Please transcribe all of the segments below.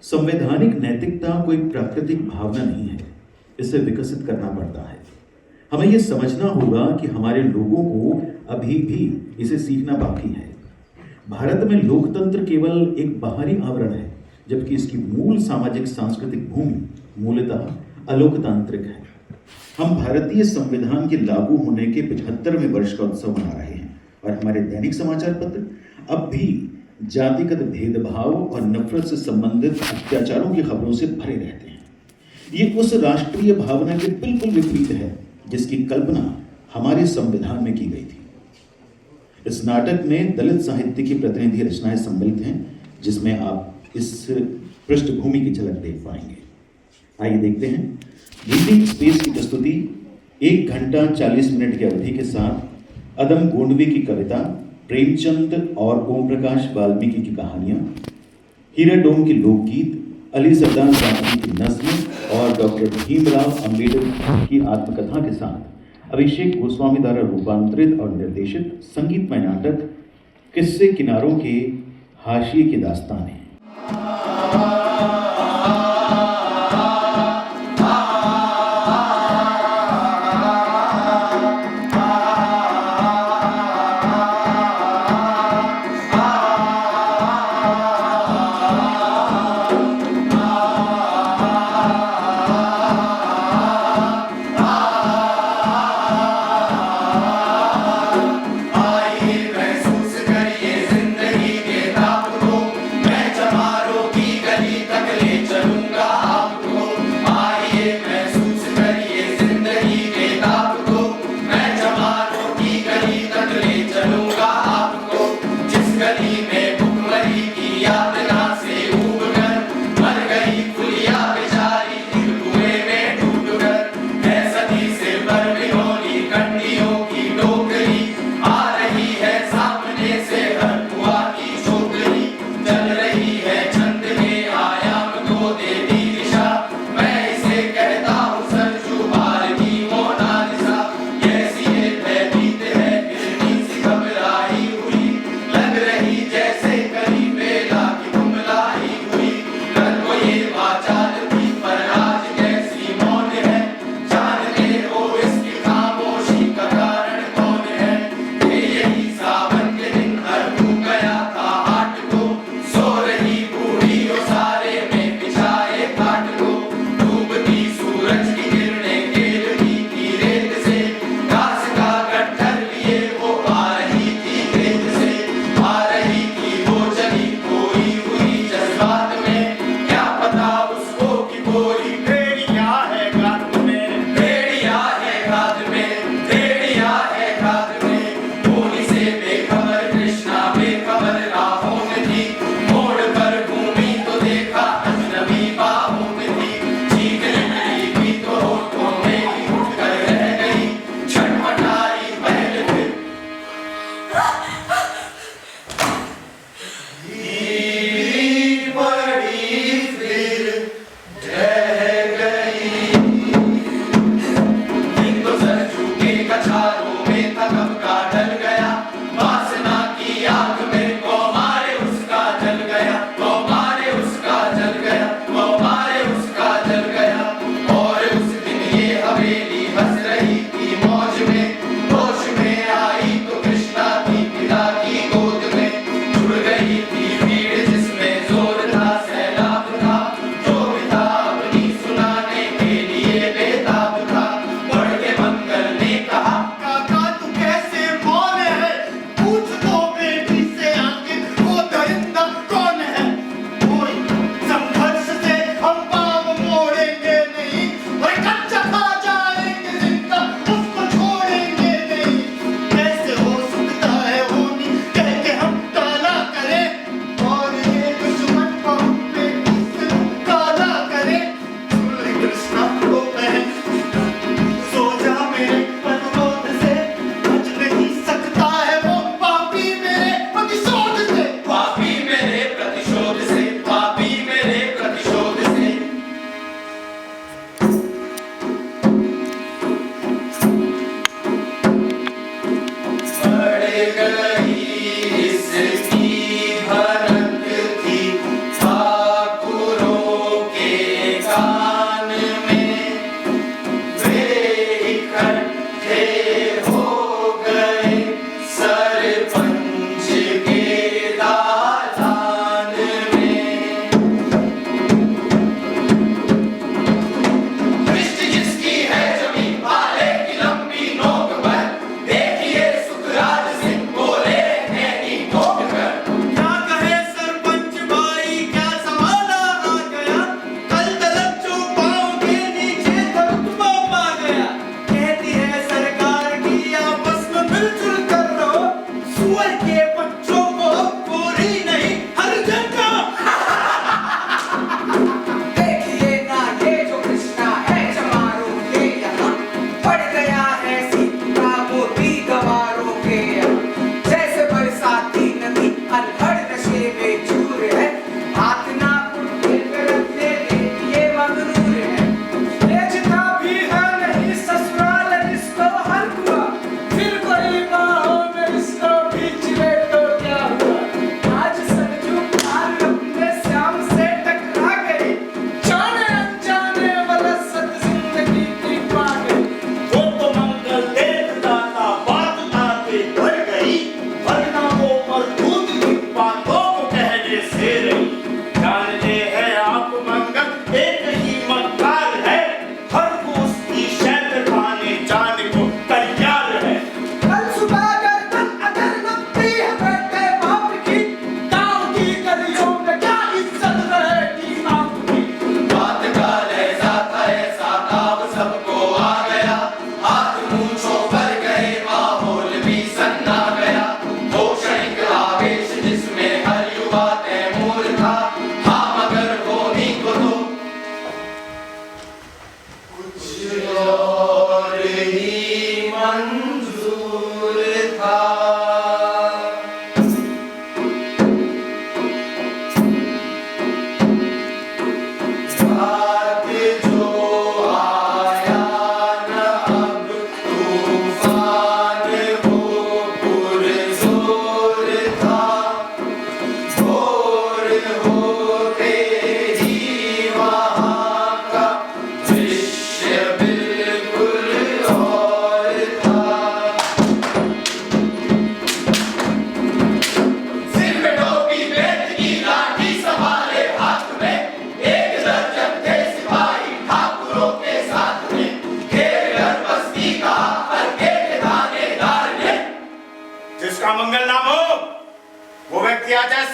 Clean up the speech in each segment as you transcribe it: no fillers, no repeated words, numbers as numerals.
संवैधानिक नैतिकता कोई प्राकृतिक भावना नहीं है, इसे विकसित करना पड़ता है। हमें यह समझना होगा कि हमारे लोगों को अभी भी इसे सीखना बाकी है। भारत में लोकतंत्र केवल एक बाहरी आवरण है, जबकि इसकी मूल सामाजिक सांस्कृतिक भूमि मूलतः अलोकतांत्रिक है। हम भारतीय संविधान के लागू होने के 75वें वर्ष का उत्सव मना रहे हैं और हमारे दैनिक समाचार पत्र अब भी जातिगत भेदभाव और नफरत से संबंधित अत्याचारों की खबरों से भरे रहते हैं। ये उस राष्ट्रीय भावना के बिल्कुल विपरीत है जिसकी कल्पना हमारे संविधान में की गई थी। इस नाटक में दलित साहित्य की प्रतिनिधि रचनाएं सम्मिलित हैं, जिसमें आप इस पृष्ठभूमि की झलक देख पाएंगे। आइए देखते हैं। रीडिंग स्पेस की प्रस्तुति 1 घंटा 40 मिनट की अवधि के साथ अदम गोंडवी की कविता, प्रेमचंद और ओम प्रकाश वाल्मीकि की कहानियां, हीरा डोम के लोकगीत, अली सरदार जाफरी की नज्म और डॉक्टर भीमराव अंबेडकर की आत्मकथा के साथ अभिषेक गोस्वामी द्वारा रूपांतरित और निर्देशित संगीतमय नाटक किस्से किनारों के हाशिए की दास्तानें। महसूस करिए जिंदगी के ताप को, मैं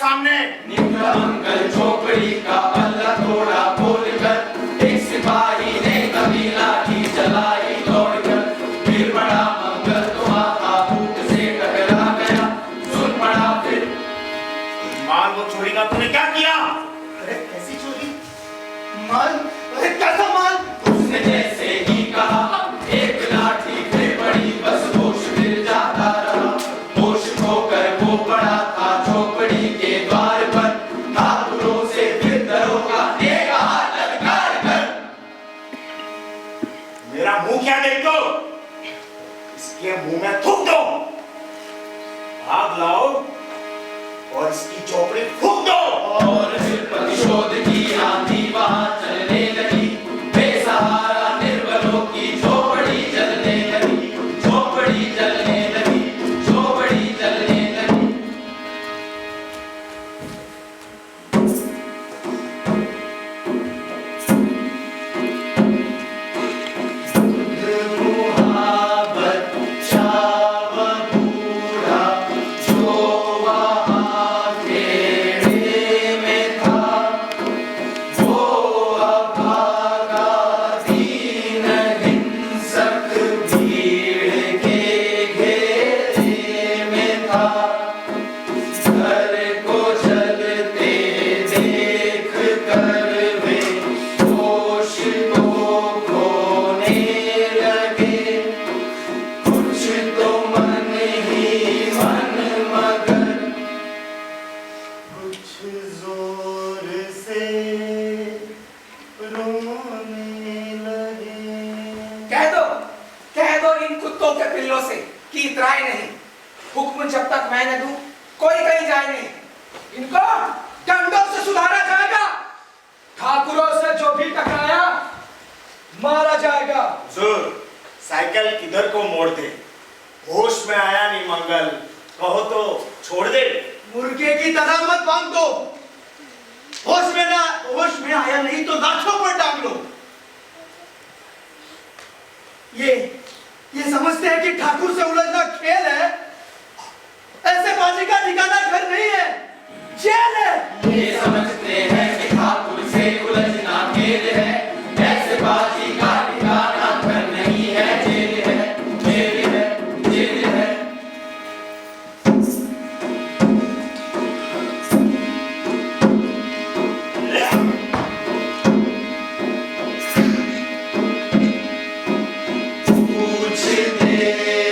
सामने। निकला मंगल झोपड़ी का पल्ला थोड़ा बोलकर, एक सिपाही ने कभी लाठी चलाई दौड़कर, फिर बड़ा मंगल तो आका फूट से टकरा गया, सुन पड़ा फिर। माल वो चोरी का तूने क्या किया? अरे कैसी चोरी? माल? अरे कैसा माल? उसने जैसे ही कहा एक लाठी फिर पड़ी, बस होश फिर जाता रहा। होश खोकर वो पड़ा था झोपड़ी के द्वार पर, ठाकुरों से फिर दरोगा ने कहा ललकार कर। मेरा मुंह क्या देखो? इसके मुंह में थूक दो, आग लाओ और इसकी चौपड़ी फूंक दो। और फिर प्रतिशोध की आंधी वहां चलने लगी, बेसहारा निर्बलों की झोपड़ी जलने लगी, झोपड़ी जलने लगी, झोपड़ी जलने लगी। मुहाबत चाव बूढ़ा जो वहां खेड़े में था, वो अभागा दीन हिंसक भीड़ के घेरे में था। घर को जलते देख कर वे होश को खोने लगे, कुछ तो मन ही मन मगर कुछ जोर से रोने लगे। कह दो इन कुत्तों के पिल्लों से कि इतराए नहीं। हुक्म जब तक मैं न दूं कोई कहीं जाए नहीं। इनको डंडों से सुधारा जाएगा, ठाकुरों से जो भी टकराया मारा जाएगा। हुजूर, साइकिल किधर को मोड़ दे? होश में आया नहीं मंगल, कहो तो छोड़ दे। मुर्गे की तरह मत बांध दो। होश में आया नहीं तो लाशों पर टांग लो। ये समझते हैं कि ठाकुर से उलझना खेल है। ऐसे बाजी का ठिकाना घर नहीं है, जेल है। ये समझते हैं कि ठाकुर से उलझना खेल है, ऐसे बाजी का ठिकाना घर नहीं है, जेल है, जेल है, जेल है। पूछते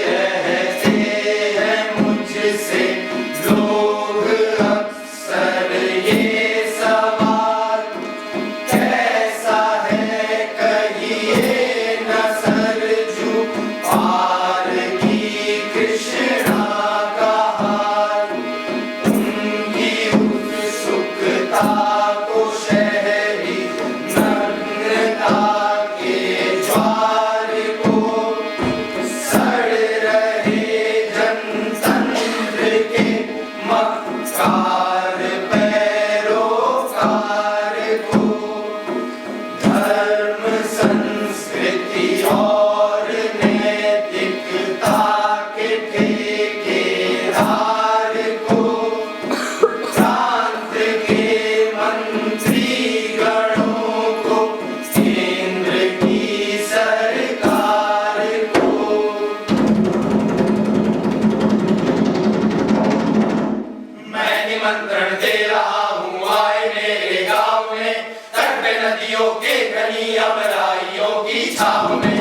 रहते हैं मुझसे लोग अक्सर ये सवाल, कैसा है कहिए न सरजू पार की कृष्णा का हाल। उनकी उत्सुकता को शहरी नग्नता के ज्वार को, सड़ रहे जनतंत्र के मक्कार पैरोकार को, धर्म संस्कृति और नैतिकता के ठेकेदार को, प्रांत के मंत्री गणों को, केंद्र की सरकार को। मैं निमंत्रण दे रहा हूँ आए मेरे गाँव में, तट पे नदियों के घनी अमराइयों की छाव में,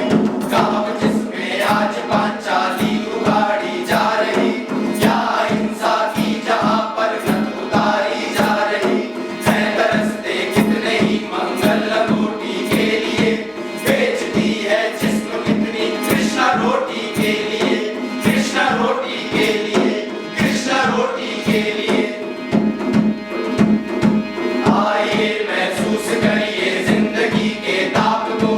गाँव जिसमें आज पांचाली उगाड़ी जा रही, या हिंसा की जहाँ पर नद उतारी जा रही। मैं तरसते कितने ही मंगल लंगोटी के लिए, बेचती है जिस्म कितनी कृष्णा रोटी के लिए, कृष्णा रोटी के लिए, कृष्णा रोटी के लिए। आइए महसूस करिए जिंदगी के ताप को,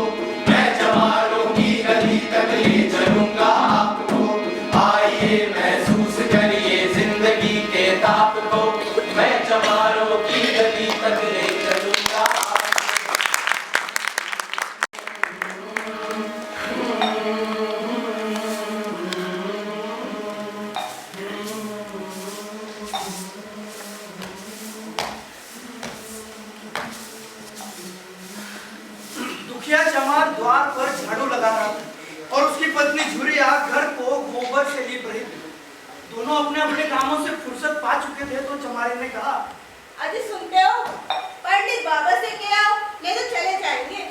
दुखिया चमार द्वार पर झाड़ू लगा रहा था और उसकी पत्नी झुरिया घर को गोबर से लीप रही थी। दोनों अपने अपने कामों से फुर्सत पा चुके थे तो चमारी ने कहा, अजी सुनते हो, पंडित बाबा से क्या आओ, नहीं तो चले जाएंगे।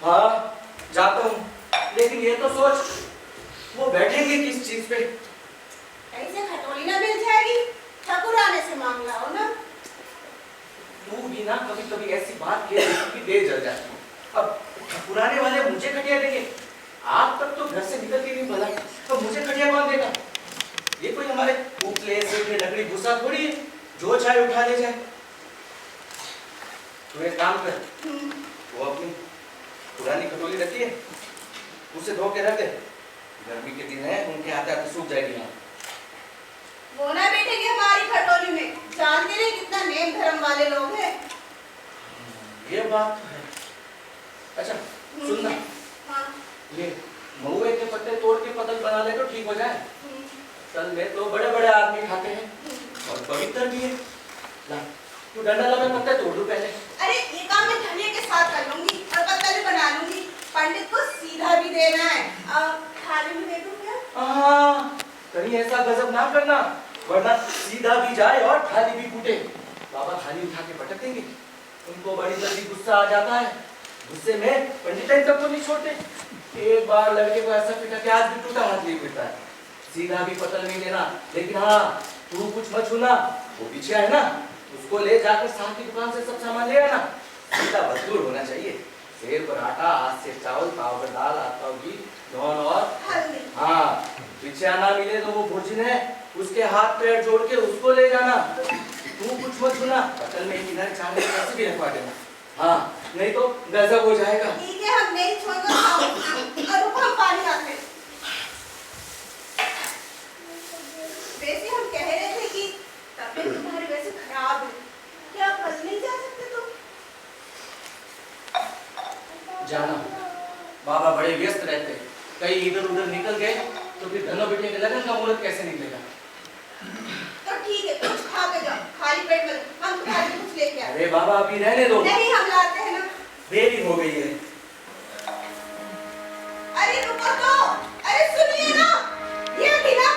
हाँ जाता हूँ, लेकिन ये तो सोच वो बैठेंगे किस चीज पे? ऐसे खटोली ना मिल जाएगी, ठाकुराने से मांग लाओ ना। तू भी ना कभी कभी ऐसी बात कह देती कि देर जल जाती है। अब पुराने वाले मुझे खटिया देंगे, आप तक तो घर से निकल के नहीं बोला, तो मुझे खटिया कौन देगा? ये कोई हमारे उपले से लकड़ी भूसा थोड़ी है जो चाहे उठा ले जाए। तू एक काम कर, वो अपनी पुरानी खटोली रखी है, उसे धो के रख दे। गर्मी के दिन है, उनके आते आते सूख जाएगी यहाँ। वो ना बैठेंगे हमारी खटोली में, जानते नहीं कितना नेम धर्म वाले लोग हैं। ये बात तो है। अच्छा सुनना, हाँ। ये महुए के पत्ते तोड़ के पतंग बना ले तो ठीक हो जाए। असल में तो बड़े बड़े आदमी खाते हैं और पवित्र भी है। ला, तू डंडा ला, मैं पत्ते तोड़ लूं पहले। अरे ये काम मैं धनिया के साथ कर लूंगी और पत्ता भी बना लूंगी। पंडित को सीधा भी देना है, थाली में दे दूं क्या? हाँ, कहीं ऐसा गजब ना करना, वरना सीधा भी जाए और थाली भी फूटे। बाबा थाली उठा के पटक देंगे, उनको बड़ी जल्दी गुस्सा आ जाता है। गुस्से में पंडित तक तो नहीं छोड़ते। एक बार लड़के को ऐसा पीटा कि आज भी टूटा हाथ नहीं पीटता है। सीधा भी पतल नहीं देना, लेकिन हाँ तू कुछ मत छूना। वो पीछे है ना, उसको ले जाकर साथ की दुकान से सब सामान ले आना। सीधा बदलूर होना चाहिए। सेर पर आटा, हाथ से चावल, पाव पर दाल, हाथ पाव घी, लौंग और हल्दी। हाँ, पीछे आना मिले तो वो भोजन है, उसके हाथ पैर जोड़ के उसको ले जाना। तू कुछ मत छूना, पतल में इधर चार कैसे भी रखवा देना। हाँ, नहीं तो गजब हो जाएगा। ठीक है, हम नहीं छोड़कर और रुको, हम पानी लाते हैं। वैसे हम कह रहे थे कि तबीयत तुम्हारी वैसे खराब है, क्या कल नहीं जा सकते तुम? जाना बाबा बड़े व्यस्त रहते, कहीं इधर उधर निकल गए तो फिर धनो बेटे के लगन का मुहूर्त कैसे निकलेगा? तो ठीक है, कुछ खा के जाओ, खाली पेट मत, हम तुम्हारे लिए कुछ लेके आए। अरे बाबा अभी रहने दो, नहीं हम लाते हैं ना। देरी हो गई है। अरे रुको तो, अरे सुनिए ना, ये भी ना।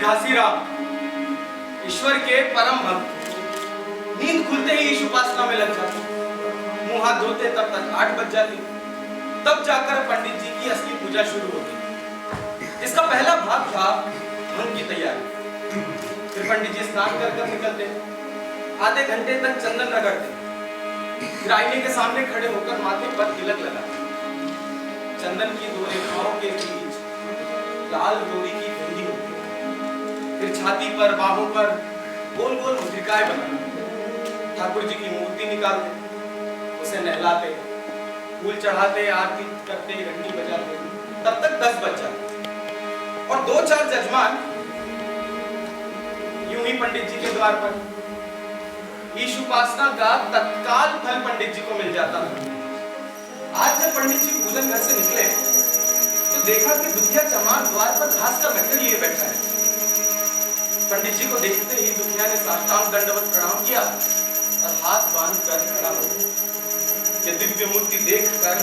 घासीराम ईश्वर के परम भक्त, नींद खुलते ही ईश उपासना में लग जाते, मुंह हाथ धोते तब तक 8 बज जाती। तब जाकर पंडित जी की असली पूजा शुरू होती, जिसका पहला भाग था धुन की तैयारी। फिर पंडित जी स्नान कर निकलते, आधे घंटे तक चंदन रगड़ते, फिर आईने के सामने खड़े होकर माथे पर तिलक लगाते। चंदन की 2 रेखाओं के बीच लाल डोरी की बिंदी होती, फिर छाती पर, बाहों पर गोल गोल मुद्रिकाएं बनाते। ठाकुर जी की मूर्ति निकालते, उसे नहलाते, फूल चढ़ाते, आरती करते, घंटी बजाते। तब तक 10 बज जाते और 2-4 जजमान यूं ही पंडित जी के द्वार पर। ईश उपासना का तत्काल फल पंडित जी को मिल जाता था। आज जब पंडित जी पूजन घर से निकले तो देखा कि दुखिया चमार द्वार पर घास का गट्ठर लिए बैठा है। पंडित जी को देखते ही दुखिया ने साष्टांग दंडवत प्रणाम किया और हाथ बांध कर खड़ा हो गया। ये दिव्य मूर्ति देखकर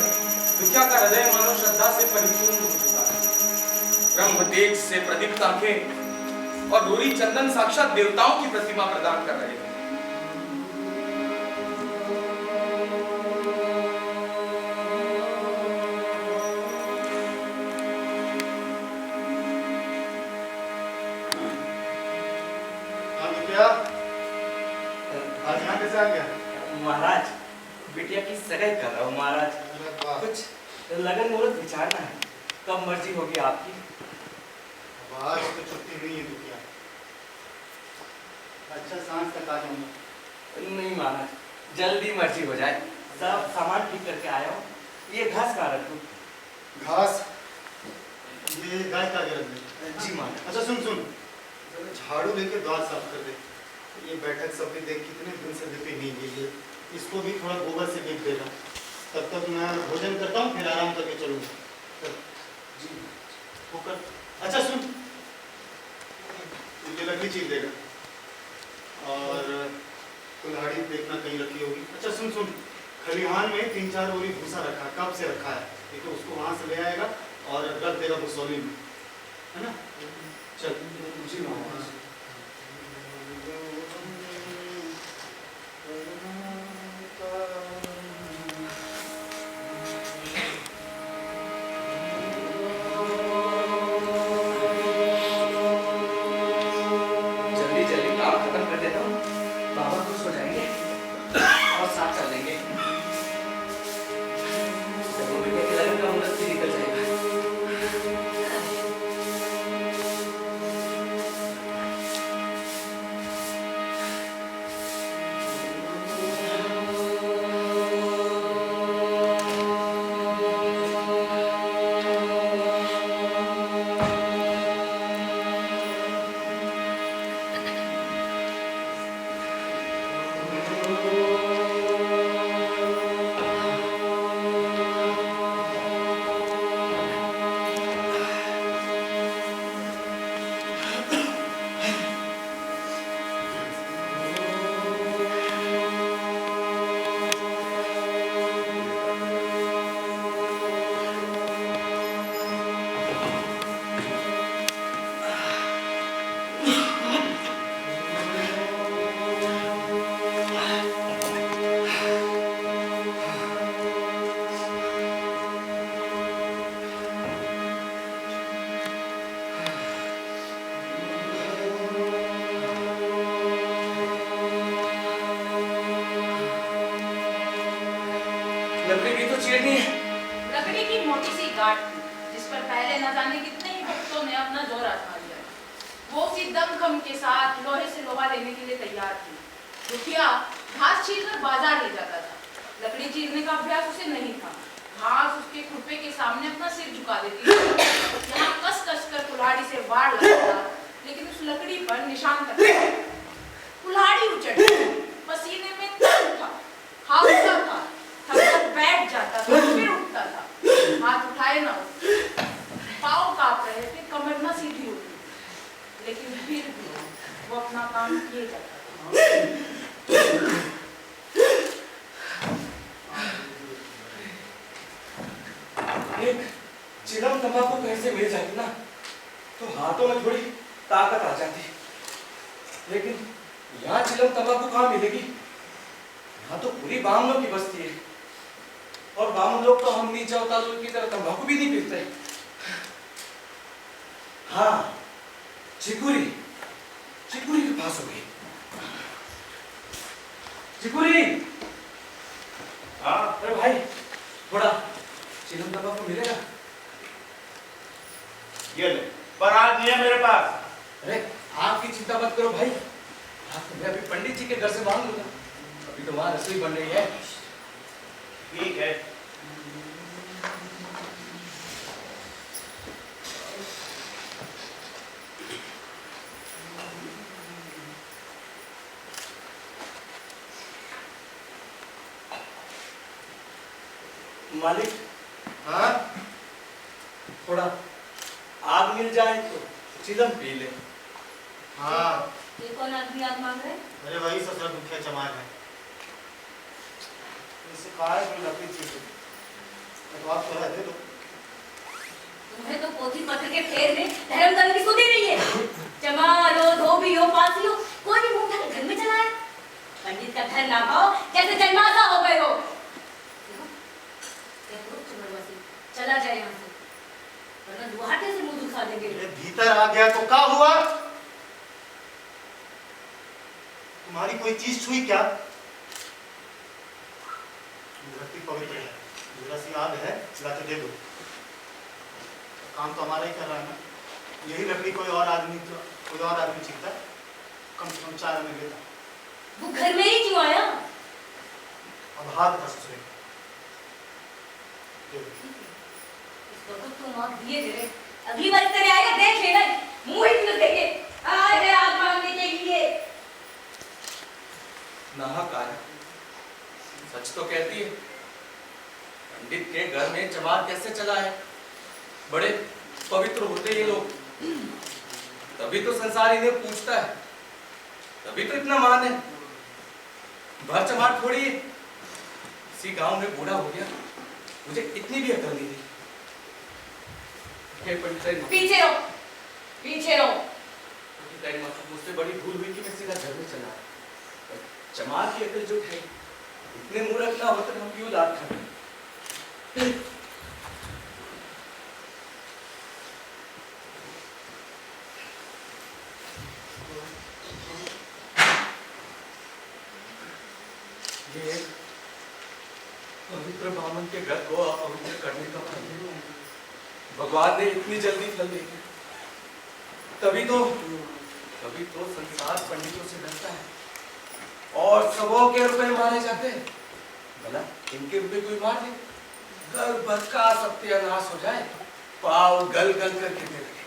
दुखिया का हृदय मानो श्रद्धा से परिपूर्ण हो चुका है। ब्रह्म तेज से प्रदीप्त आंखें और डोरी चंदन साक्षात देवताओं की प्रतिमा प्रदान कर रहे थे। आज यहाँ कैसे आ गया? महाराज बिटिया की सगाई कर रहा हूँ महाराज। कुछ लगन मुहूर्त विचारना है, कब मर्जी होगी आपकी। आज तो छुट्टी नहीं है दुखिया। आ जाऊंगा। नहीं माना, जल्दी मर्जी हो जाए। सब सामान ठीक करके आया हूँ। ये घास कहाँ रख दूँ? घास ये गाय का आगे रख दे। जी माना। अच्छा सुन सुन, झाड़ू लेके द्वार साफ कर दे। ये बैठक सब भी देख कितने दिन से लिपी नहीं गई है, इसको भी थोड़ा गोबर से लीप देगा। तब तक मैं भोजन करता हूँ, फिर आराम करके चलूँगा। जी वो कर। अच्छा सुन, ये लकड़ी चीर देगा और कुल्हाड़ी देखना कहीं रखी होगी। अच्छा सुन सुन, खलिहान में 3-4 बोरी भूसा रखा, कब से रखा है, ठीक है, उसको वहाँ से ले आएगा और रख देगा भूसौली में, है ना? चल। जी महाराज। जल्दी जल्दी काम खत्म कर देता हूँ, बाबा खुश हो जाएंगे और साथ चल देंगे। जब वो बिटिया के लगन का मुहूर्त भी निकल जाएगा। लकड़ी भी तो चीरनी है। लकड़ी की मोटी सी गांठ थी, जिस पर पहले न जाने कितने ही भक्तों ने अपना जोर आजमा लिया। वो उसी दमखम के साथ लोहे से लोहा लेने के लिए तैयार थी। दुखिया घास चीरकर बाजार ले जाता था। लकड़ी चीरने का अभ्यास उसे नहीं था। घास उसके खुरपे के सामने अपना सिर झुका देती थी। यहाँ कस कस कर कुल्हाड़ी से वार लगता, लेकिन उस लकड़ी पर निशान तक कुल्हाड़ी उचट पसीने में तर उठा, हाफता था, थक बैठ जाता था, फिर उठता था, हाथ उठाए ना उठते, पाँव कांप रहे थे, कमर न सीधी होती, लेकिन फिर भी वो अपना काम किए जाता था। एक चिलम तंबाकू कहीं से मिल जाती ना, तो हाथों में थोड़ी ताकत आ जाती। लेकिन यहाँ चिलम तंबाकू कहाँ मिलेगी? यहाँ तो पूरी बामनों की बस्ती है, और बामन लोग तो हम नीचा उतारू की तरह तंबाकू भी नहीं पीते। हाँ, चिकुरी के पास होगी। चिकुरी, हाँ अरे भाई, थोड़ा चिलम तंबाकू मिलेगा? ये ले, पर आज नहीं है मेरे पास। अरे आपकी चिंता मत करो भाई, आपको मैं अभी पंडित जी के घर से मांग लूंगा। अभी तो वहां रसोई बन रही है। ठीक है। मालिक, हाँ थोड़ा आग मिल जाए तो चिलम पी ले। हाँ, ये कौन आदमी आग मांग रहे? अरे वही ससुर दुखिया चमार है। इसे कहा है कोई लकड़ी चीज तो आप थोड़ा दे दो। तुम्हें तो पोथी पत्र के फेर में धर्म दंड की सुधी नहीं है। चमारो, धोबी हो, पासी हो, कोई भी मुंह ढक घर में चला है। पंडित का घर ना पाओ, जैसे जन्मासा हो गए हो। चला जाए यहाँ से, वरना दुहाटे से मुंह दुखा देंगे। ये भीतर आ गया तो क्या हुआ? तुम्हारी कोई चीज छुई क्या? धरती पवित्र है, जरा सी आग है, लाके दे दो। काम तो हमारा ही कर रहा है ना। यही लकड़ी कोई और आदमी चीरता, कम से कम 4 में लेता। वो घर में ही क्यों आया? अब हाथ फंस रहे। इसको तो तुम आप दिए दे। अगली बार तेरे आएगा देख लेना, मुंह ही न देखे। आए है हाथ मांगने के लिए। नाहक आया, सच तो कहती है। पंडित के घर में चमार कैसे चला है? बड़े पवित्र होते ये लोग, तभी तो संसार इन्हें पूछता है, तभी तो इतना मान है। भर चमार थोड़ी है। इसी गांव में बूढ़ा हो गया, मुझे इतनी भी अकल नहीं थी। पीछे रहो, पीछे रहो। मुझसे बड़ी भूल हुई कि मैं सीधा घर में चला। चमार की अकल जो है, इतने मूर्ख ना होते हम क्यों लात खाते? ये पवित्र बामन के घर को अपवित्र करने का फल है। भगवान ने इतनी जल्दी फल दे दिया। तभी तो संसार पंडितों से डरता है और सबों के रुपए मारे जाते हैं। भला इनके रुपए कोई मार दे, घर भर का सत्यानाश हो जाए, पाव गल गल करके दे लगे।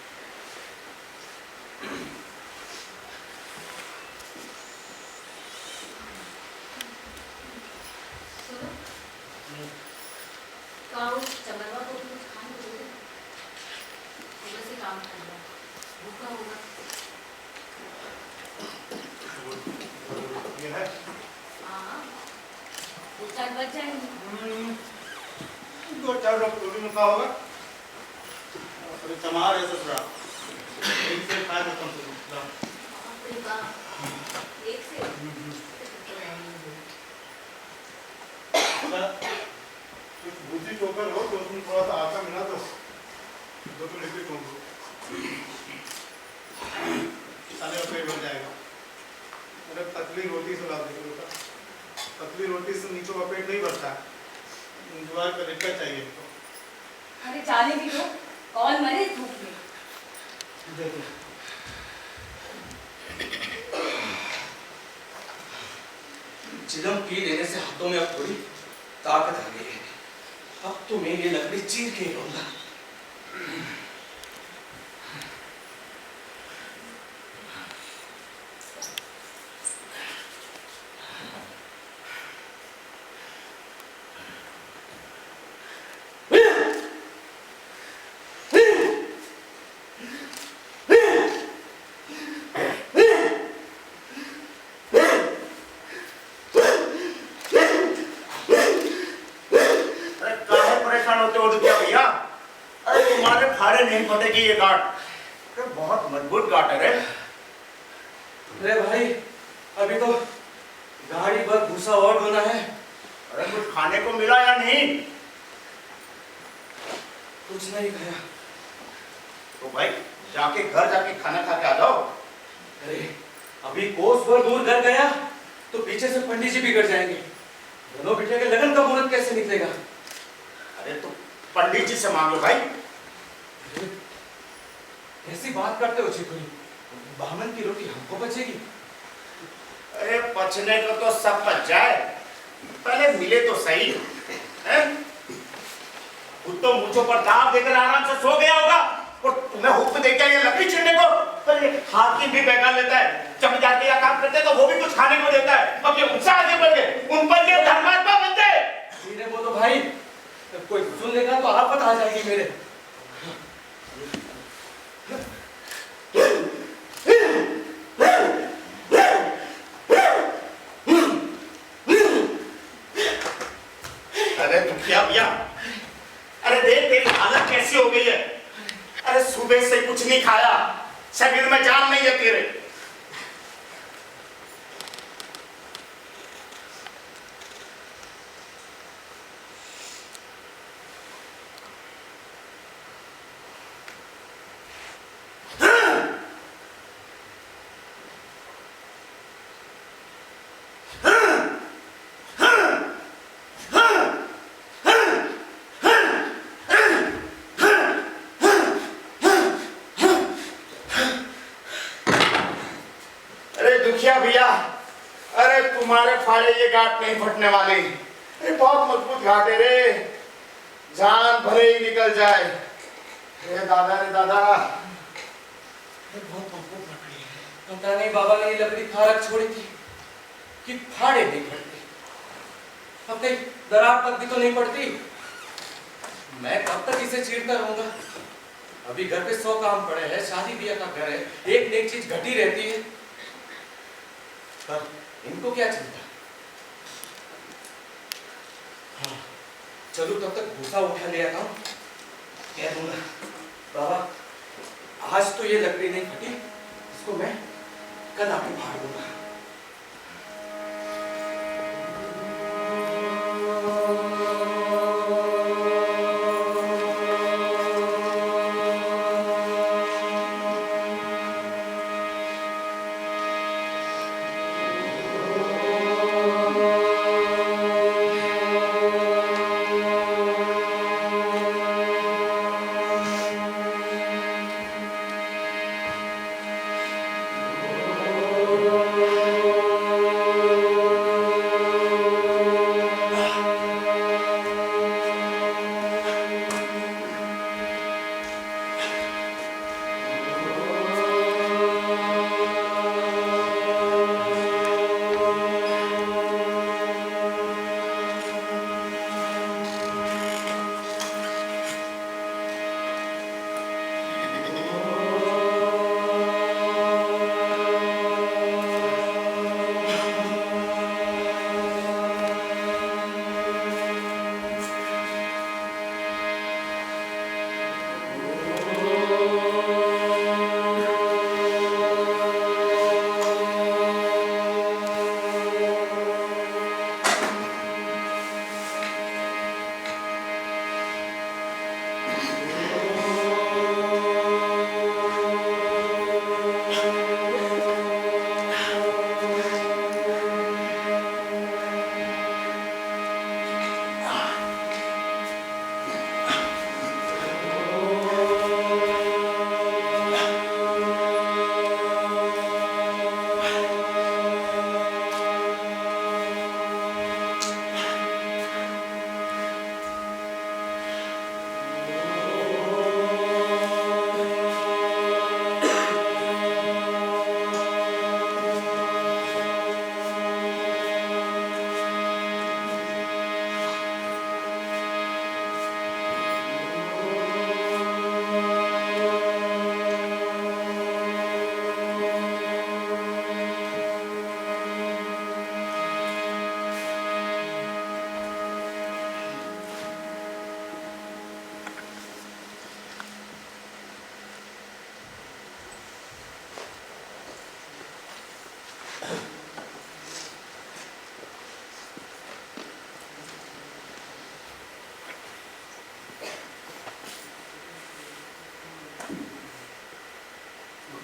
सुनो, काऊ चमरवा को कुछ खाने को दे। सुबह से काम कर रहा, भूखा होगा। ये है। हाँ, 2-4 बज जाएंगे। 2-4 रोटी में खा होगा। अरे चमार है ससुरा, एक से खा खत्म से बाप रे बाप, एक से कुछ भूजी चोकर हो तो उसमें थोड़ा सा आटा मिला तो लिक्विड हो साले पेट भर जाएगा। अरे पतली रोटी से ला देंगे बेटा, पतली रोटी से नीचे का पेट नहीं भरता, ज्वार का रिक्का चाहिए तो। अरे जाने भी दो, कौन मरे धूप में। देखो चिलम पी लेने से हाथों में अब थोड़ी ताकत आ गई है। अब तो मैं ये लकड़ी चीर के रहूंगा। नहीं फटेगी ये गांठ। तो बहुत मजबूत गांठ है रे। अरे भाई, अभी तो गाड़ी पर भूसा और बना है। अरे कुछ खाने को मिला या नहीं? कुछ नहीं खाया। तो भाई जाके घर जाके खाना खा के आ जाओ। अरे अभी कोस भर दूर घर गया तो पीछे से पंडित जी बिगड़ जाएंगे। दोनों बिटिया के लगन का मुहूर्त कैसे निकलेगा? अरे तो पंडित जी से मांग लो भाई। कैसी बात करते हो चिकुरी? बामन की रोटी हमको बचेगी? अरे पचने को तो सब पच जाए, पहले मिले तो सही है? खुद तो मुझों पर दाव देकर आराम से सो गया होगा और तुम्हें हुक्म दे के ये लकड़ी छीनने को। पर ये हाकिम भी बेकार लेता है, जब जाके यह काम करते तो वो भी कुछ खाने को देता है। अब ये उनसे आगे बढ़ गए, उन पर ये धर्मात्मा बनते। धीरे बोलो भाई, कोई सुन लेगा तो आफत आ जाएगी मेरे। अरे दुखिया भैया, अरे देख तेरी हालत कैसी हो गई है। अरे सुबह से कुछ नहीं खाया, शरीर में जान नहीं है तेरे। अरे तुम्हारे फाड़े ये गांठ नहीं फटने वाली। अरे बहुत मजबूत घाट है रे, जान भले ही निकल जाए। रे दादा, रे दादा, ये बहुत मजबूत लकड़ी है। पता नहीं बाबा ने ये लकड़ी कहाँ रख छोड़ी थी कि फाड़े नहीं फटते। अब कहीं दरार तक भी तो नहीं पड़ती। मैं कब तक इसे चीरता रहूंगा? अभी घर पे 100 काम पड़े हैं, शादी ब्याह का घर है, एक न एक चीज घटी रहती है। पर इनको क्या चिंता? हाँ, चलो तब तक भूसा उठा ले आता हूं, कह दूंगा बाबा आज तो ये लकड़ी नहीं फटी, इसको मैं कल आके फाड़ दूंगा।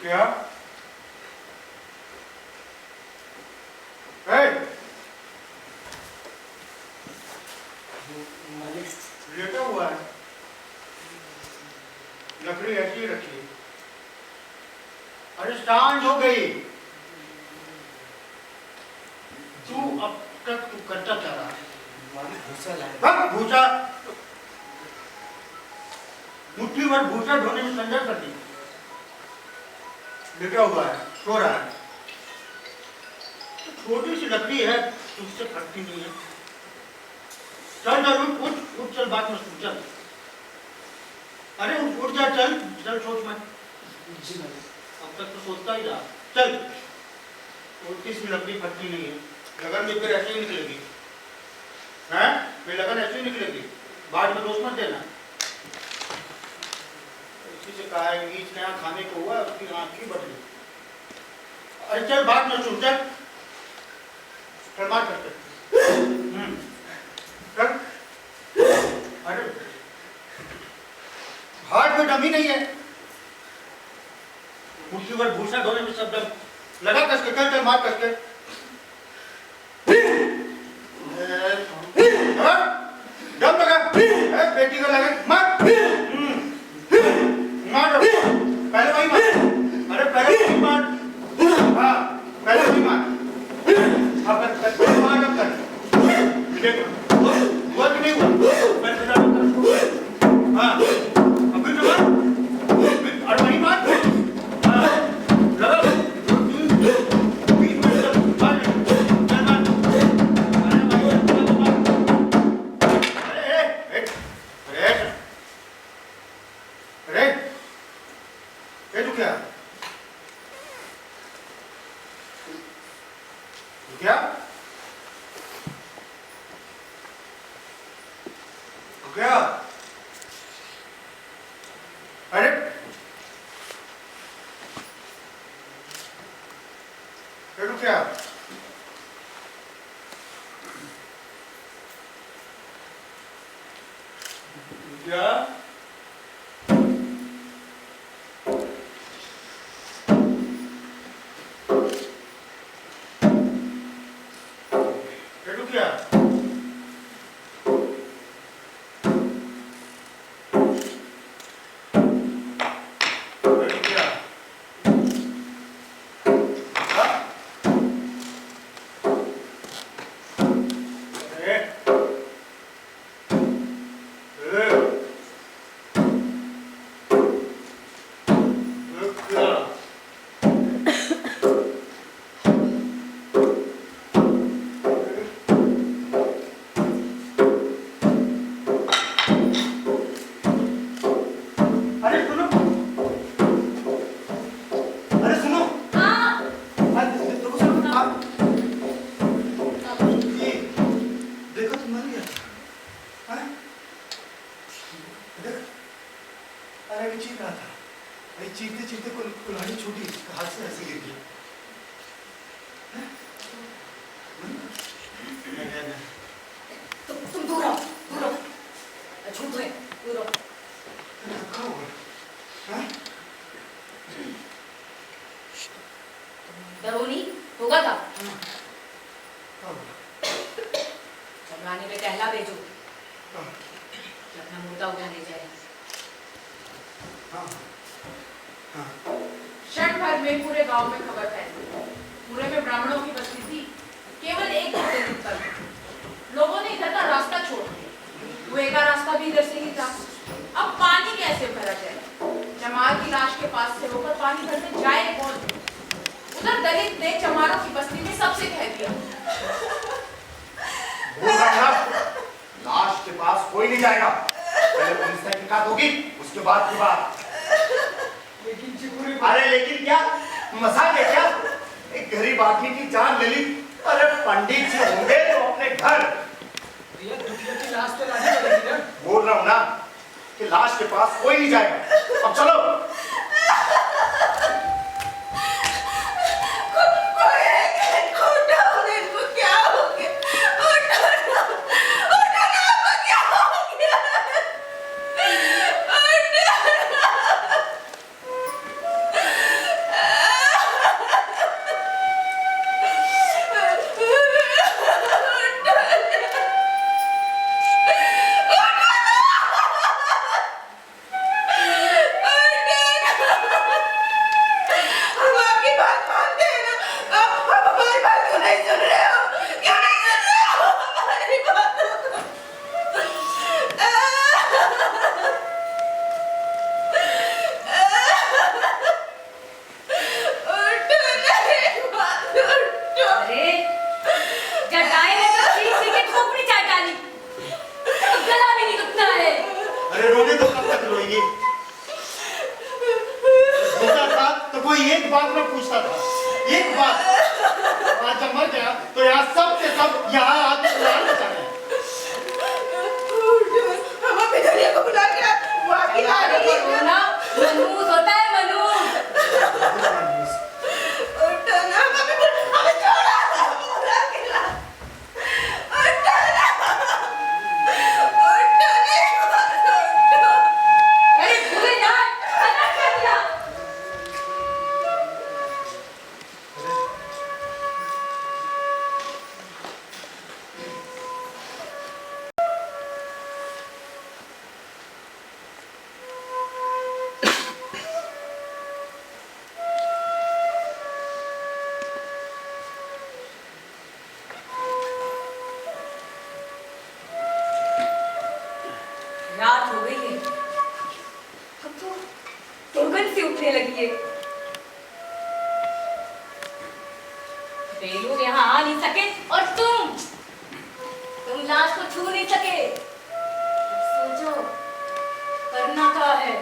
क्या? लेटा हुआ है, लकड़ी ऐसी रखी। अरे सांझ हो गई, तू अब तक तू करता क्या रहा? भूसा लाया। भूसा, मुट्ठी भर भूसा ढोने में संजय कर दी। लेटा हुआ है, सो रहा है। छोटी सी लकड़ी है, तुझसे फटती नहीं है। चल चल उठ चल, बात मत सुन, चल। अरे उठ जा, चल चल, सोच मत। जी नहीं। अब तक तो सोचता ही रहा। चल, छोटी सी लकड़ी फटती नहीं है, लगन भी फिर ऐसे ही निकलेगी। हैं? फिर लगन ऐसे ही निकलेगी, बाद में दोष मत देना। इसी से कहा है, नीच नया खाने को हुआ, उसकी आँख ही बदली। अरे चल, बात मत सुन, चल चल, बात करते। चल। अरे हाथ में दम ही नहीं है, मुट्ठी भर भूसा धोने में सब दम लगा। कसके चल चल, मार कसके। दम लगा, बेटी को लगे, मार मार, पहले वही मार। अरे पहले वही मार, हाँ पहले वही मार। ए रुकिया, रुकिया, रुकिया, अरे ए रुकिया, रुकिया, रुकिया, रुकिया, हाँ? ए, रुकिया, अरे सुनो, अरे सुनो, हाँ देखो सुनो, आप ये देखो तो मर गया, हाँ? देख, अरे अभी चीख रहा था, अरे चीखते चीखते कुल्हाड़ी छूटी, हाथ से ऐसे गिर गई, हैं? नहीं, तुम दूर रहो, दूर रहो। झूठ है, दूर रहो। रखा हुआ, हैं? डरोनी होगा था। हाँ, चमरानी में कहला भेजो हाँ, कि अपना मुर्दा उठाने जाए। हाँ, हाँ, क्षण भर में पूरे गांव में खबर फैली। पूरे में ब्राह्मणों की बस्ती थी, केवल एक घंटे दूर तक। लोगों ने इधर का रास्ता छोड़ दिया, कुएं का रास्ता भी इधर से ही था। अब पानी कैसे भरा जाए? जमाल की लाश के पास से होकर पानी भरने जाए कौन? उधर दलित ने चमारों की बस्ती में सबसे कह दिया, बोल रहा था, लाश के पास कोई नहीं जाएगा। पहले पुलिस तहकीकात होगी, उसके बाद की बात। लेकिन चिकुरे अरे लेकिन क्या मजाक है क्या? एक गरीब आदमी की जान ले ली। अरे पंडित जी होंगे तो अपने घर। भैया दुखिया की लाश तो लानी पड़ेगी ना। बोल रहा हूं ना कि लाश के पास कोई नहीं जाएगा। अब चलो। कोई एक बात में पूछता था, एक बात। आज जब मर गया तो यहाँ सब के सब यहाँ आके लाल बचा रहे हैं। हम अपने दुनिया को बुला के वाकई आ रही है ना, मनूस होता है मनूस। उठो ना, हमें छोड़ा, बुला के ला। उठो ना, उठो ना, अरे भूले ना, खाना खा लिया। रात हो गई है, अब तो दुर्गंध से उठने लगी है। वे लोग यहाँ आ नहीं सके और तुम लाश को छू नहीं सके। अब सोचो करना क्या है।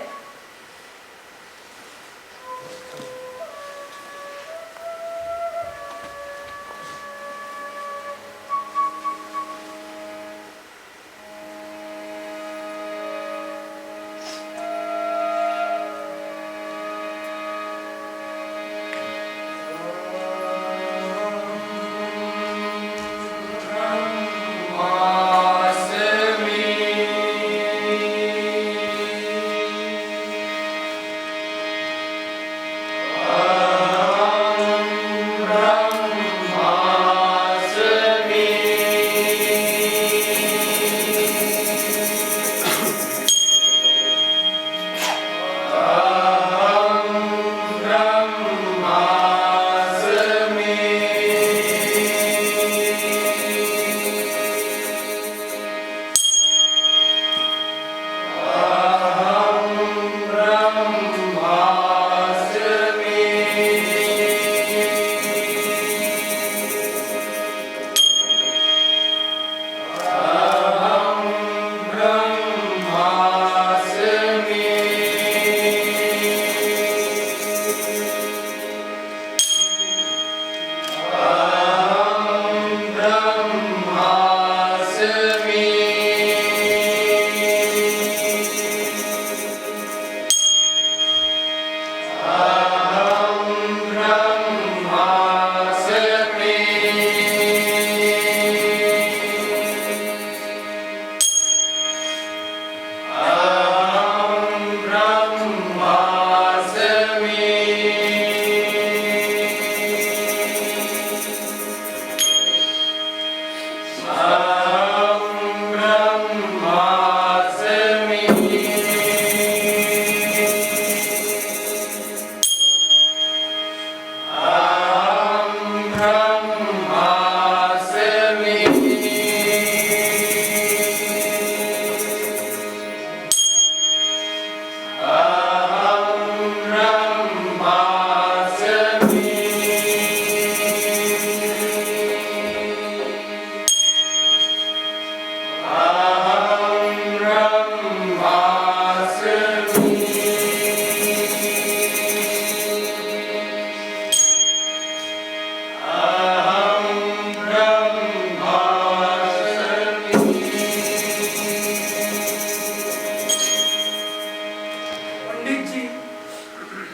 पंडित जी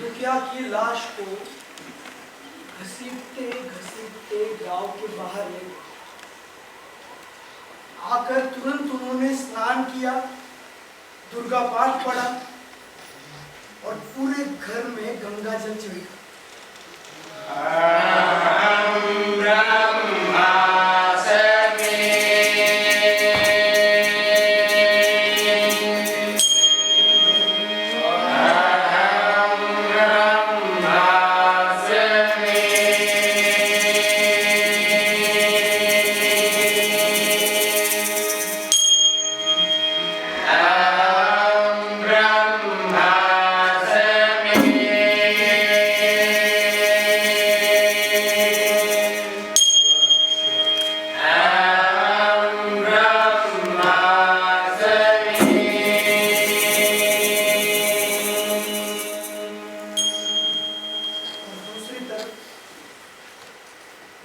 दुखिया की लाश को घसीटते घसीटते गांव के बाहर ले गए। आकर तुरंत उन्होंने स्नान किया, दुर्गा पाठ पढ़ा और पूरे घर में गंगा जल छिड़का।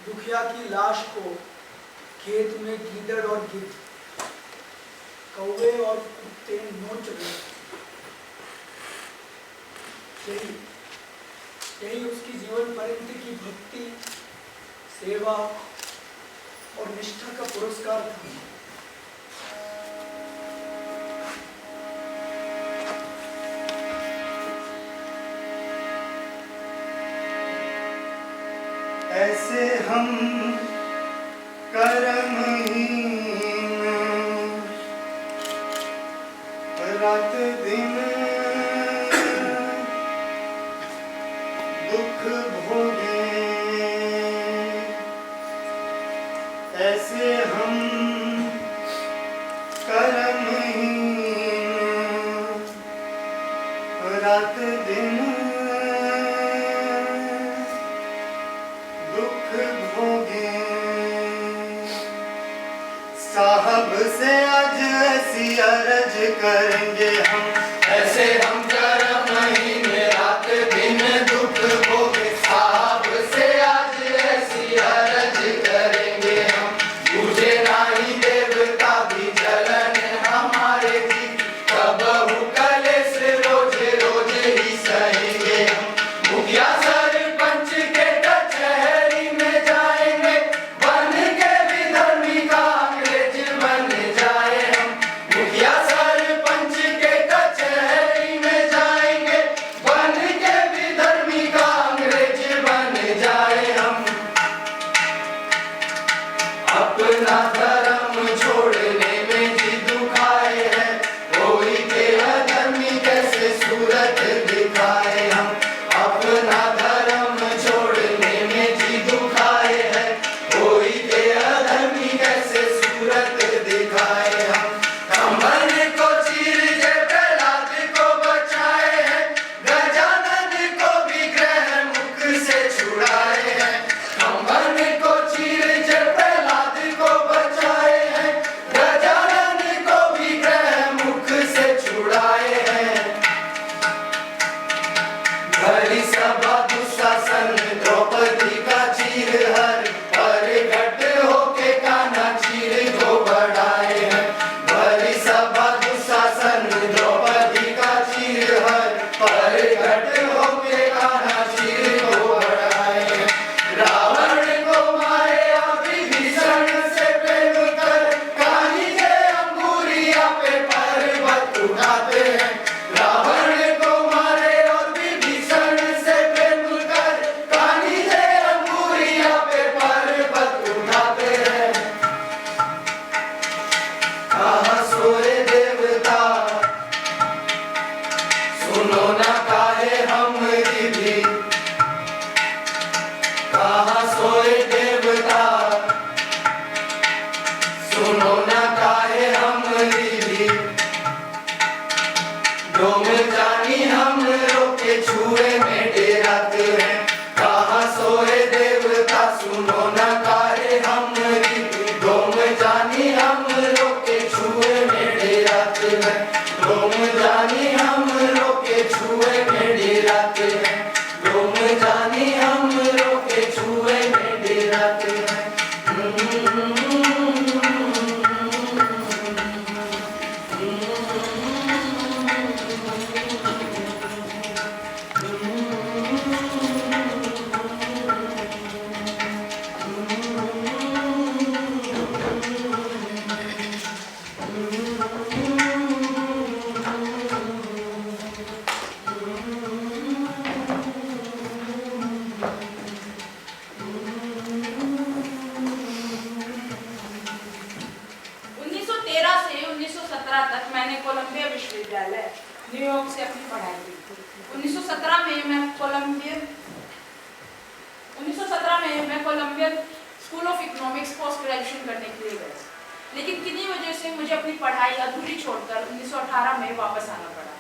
दुखिया की लाश को खेत में गीदड़ और गिद्ध, कौवे और कुत्ते नोच रहे। यही उसकी जीवन पर्यंत की भक्ति, सेवा और निष्ठा का पुरस्कार था। ऐसे हम कर्महीन रात दिन दुख भोगे, ऐसे हम कर्महीन रात दिन साहब से आज ऐसी अर्ज करेंगे हम, ऐसे हम कर्म महीने रात दिन दुख भोगे। साहब से आज ऐसी अर्ज करेंगे हम, तुझे नाही देवता भी जलन हमारे जी, कबहू कलेश रोज रोज ही सहेंगे हम। मुखिया सरपंच के कचहरी में जाएंगे, बन के विधर्मी का अंग्रेज बन जाए हम। मुखिया सरपंच के जाने हम रोके छुए में डेराते हैं। तक मैंने कोलंबिया विश्वविद्यालय न्यूयॉर्क से अपनी पढ़ाई की। 1917 में मैं Columbia school of economics post graduation करने के लिए गई, लेकिन किन्हीं वजह से मुझे अपनी पढ़ाई अधूरी छोड़कर 1918 में वापस आना पड़ा,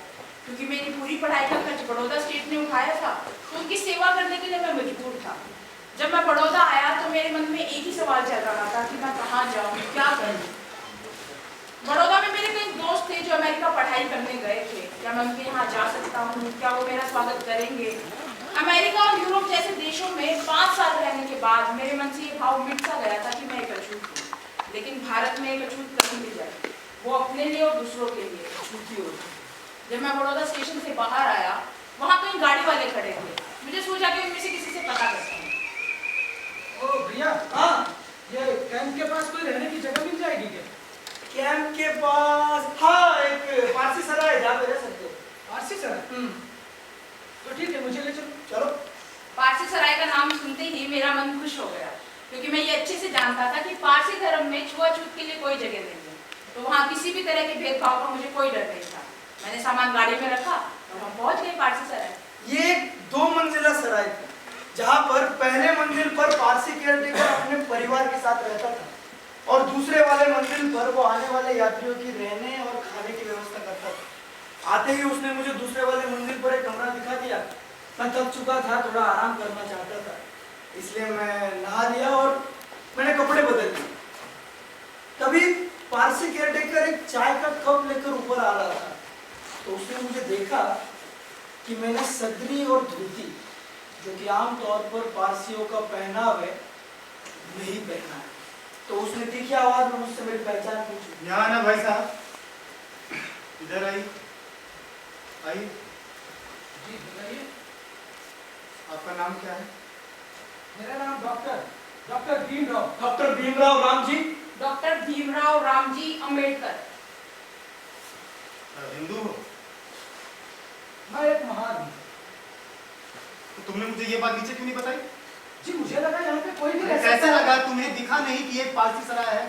क्योंकि मेरी पूरी पढ़ाई का खर्च बड़ौदा स्टेट ने उठाया था, तो उनकी सेवा करने के लिए मैं मजबूर था। जब मैं बड़ौदा आया तो मेरे मन में एक ही सवाल चल रहा था कि मैं कहाँ जाऊँ, क्या करूँ। बड़ौदा में मेरे कई दोस्त थे जो अमेरिका पढ़ाई करने गए थे। क्या मैं उनके यहाँ जा सकता हूँ? क्या वो मेरा स्वागत करेंगे? अमेरिका और यूरोप जैसे देशों में 5 साल रहने के बाद मेरे मन से ये भाव मिट सा गया था कि मैं एक अछूत हूँ, लेकिन भारत में एक अछूत कहीं भी जाए, वो अपने लिए और दूसरों के लिए अछूती होती। जब मैं बड़ौदा स्टेशन से बाहर आया, वहाँ कई गाड़ी वाले खड़े थे। मुझे सोचा कि उनमें से किसी से पता करता हूँ। ओ भैया, हाँ, ये कैंप के पास कोई रहने की जगह मिल जाएगी क्या? कैंप के पास हाँ, एक पारसी सराय है जहाँ पे रह सकते हो। पारसी सराय? तो ठीक है, मुझे ले चलो। चलो। पारसी सराय का नाम सुनते ही मेरा मन खुश हो गया, क्योंकि मैं ये अच्छे से जानता था कि पारसी धर्म में छुआछूत के लिए कोई जगह नहीं है, तो वहाँ किसी भी तरह के भेदभाव का मुझे कोई डर नहीं था। मैंने सामान गाड़ी में रखा और हम पहुँच गए पारसी सराय। ये 2 मंजिला सराय था, जहाँ पर पहले मंजिल पर पारसी केयरटेकर अपने परिवार के साथ रहता था और दूसरे वाले मंजिल पर वो आने वाले यात्रियों की रहने और खाने की व्यवस्था करता था। आते ही उसने मुझे दूसरे वाले मंजिल पर एक कमरा दिखा दिया। मैं थक चुका था, थोड़ा आराम करना चाहता था, इसलिए मैं नहा लिया और मैंने कपड़े बदल लिए। तभी पारसी केयरटेकर एक चाय का कप लेकर ऊपर आ रहा था, तो उसने मुझे देखा कि मैंने सदरी और धोती, जो कि आमतौर पर पारसियों का पहनाव है, नहीं पहना है। तो उसने तीखी आवाज में मुझसे मेरी पहचान पूछी। यहाँ ना भाई साहब, इधर आइए। आइए। जी बताइए। आपका नाम क्या है? मेरा नाम doctor Bhimrao. Doctor Bhimrao Ramji. Doctor Bhimrao Ramji Ambedkar. Hindu हो? मैं एक महान हूँ। तो तुमने मुझे ये बात नीचे क्यों नहीं बताई? जी मुझे लगा यहाँ पे कोई भी रह कैसा सकता है। लगा? तुम्हें दिखा नहीं कि ये पारसी सराय है?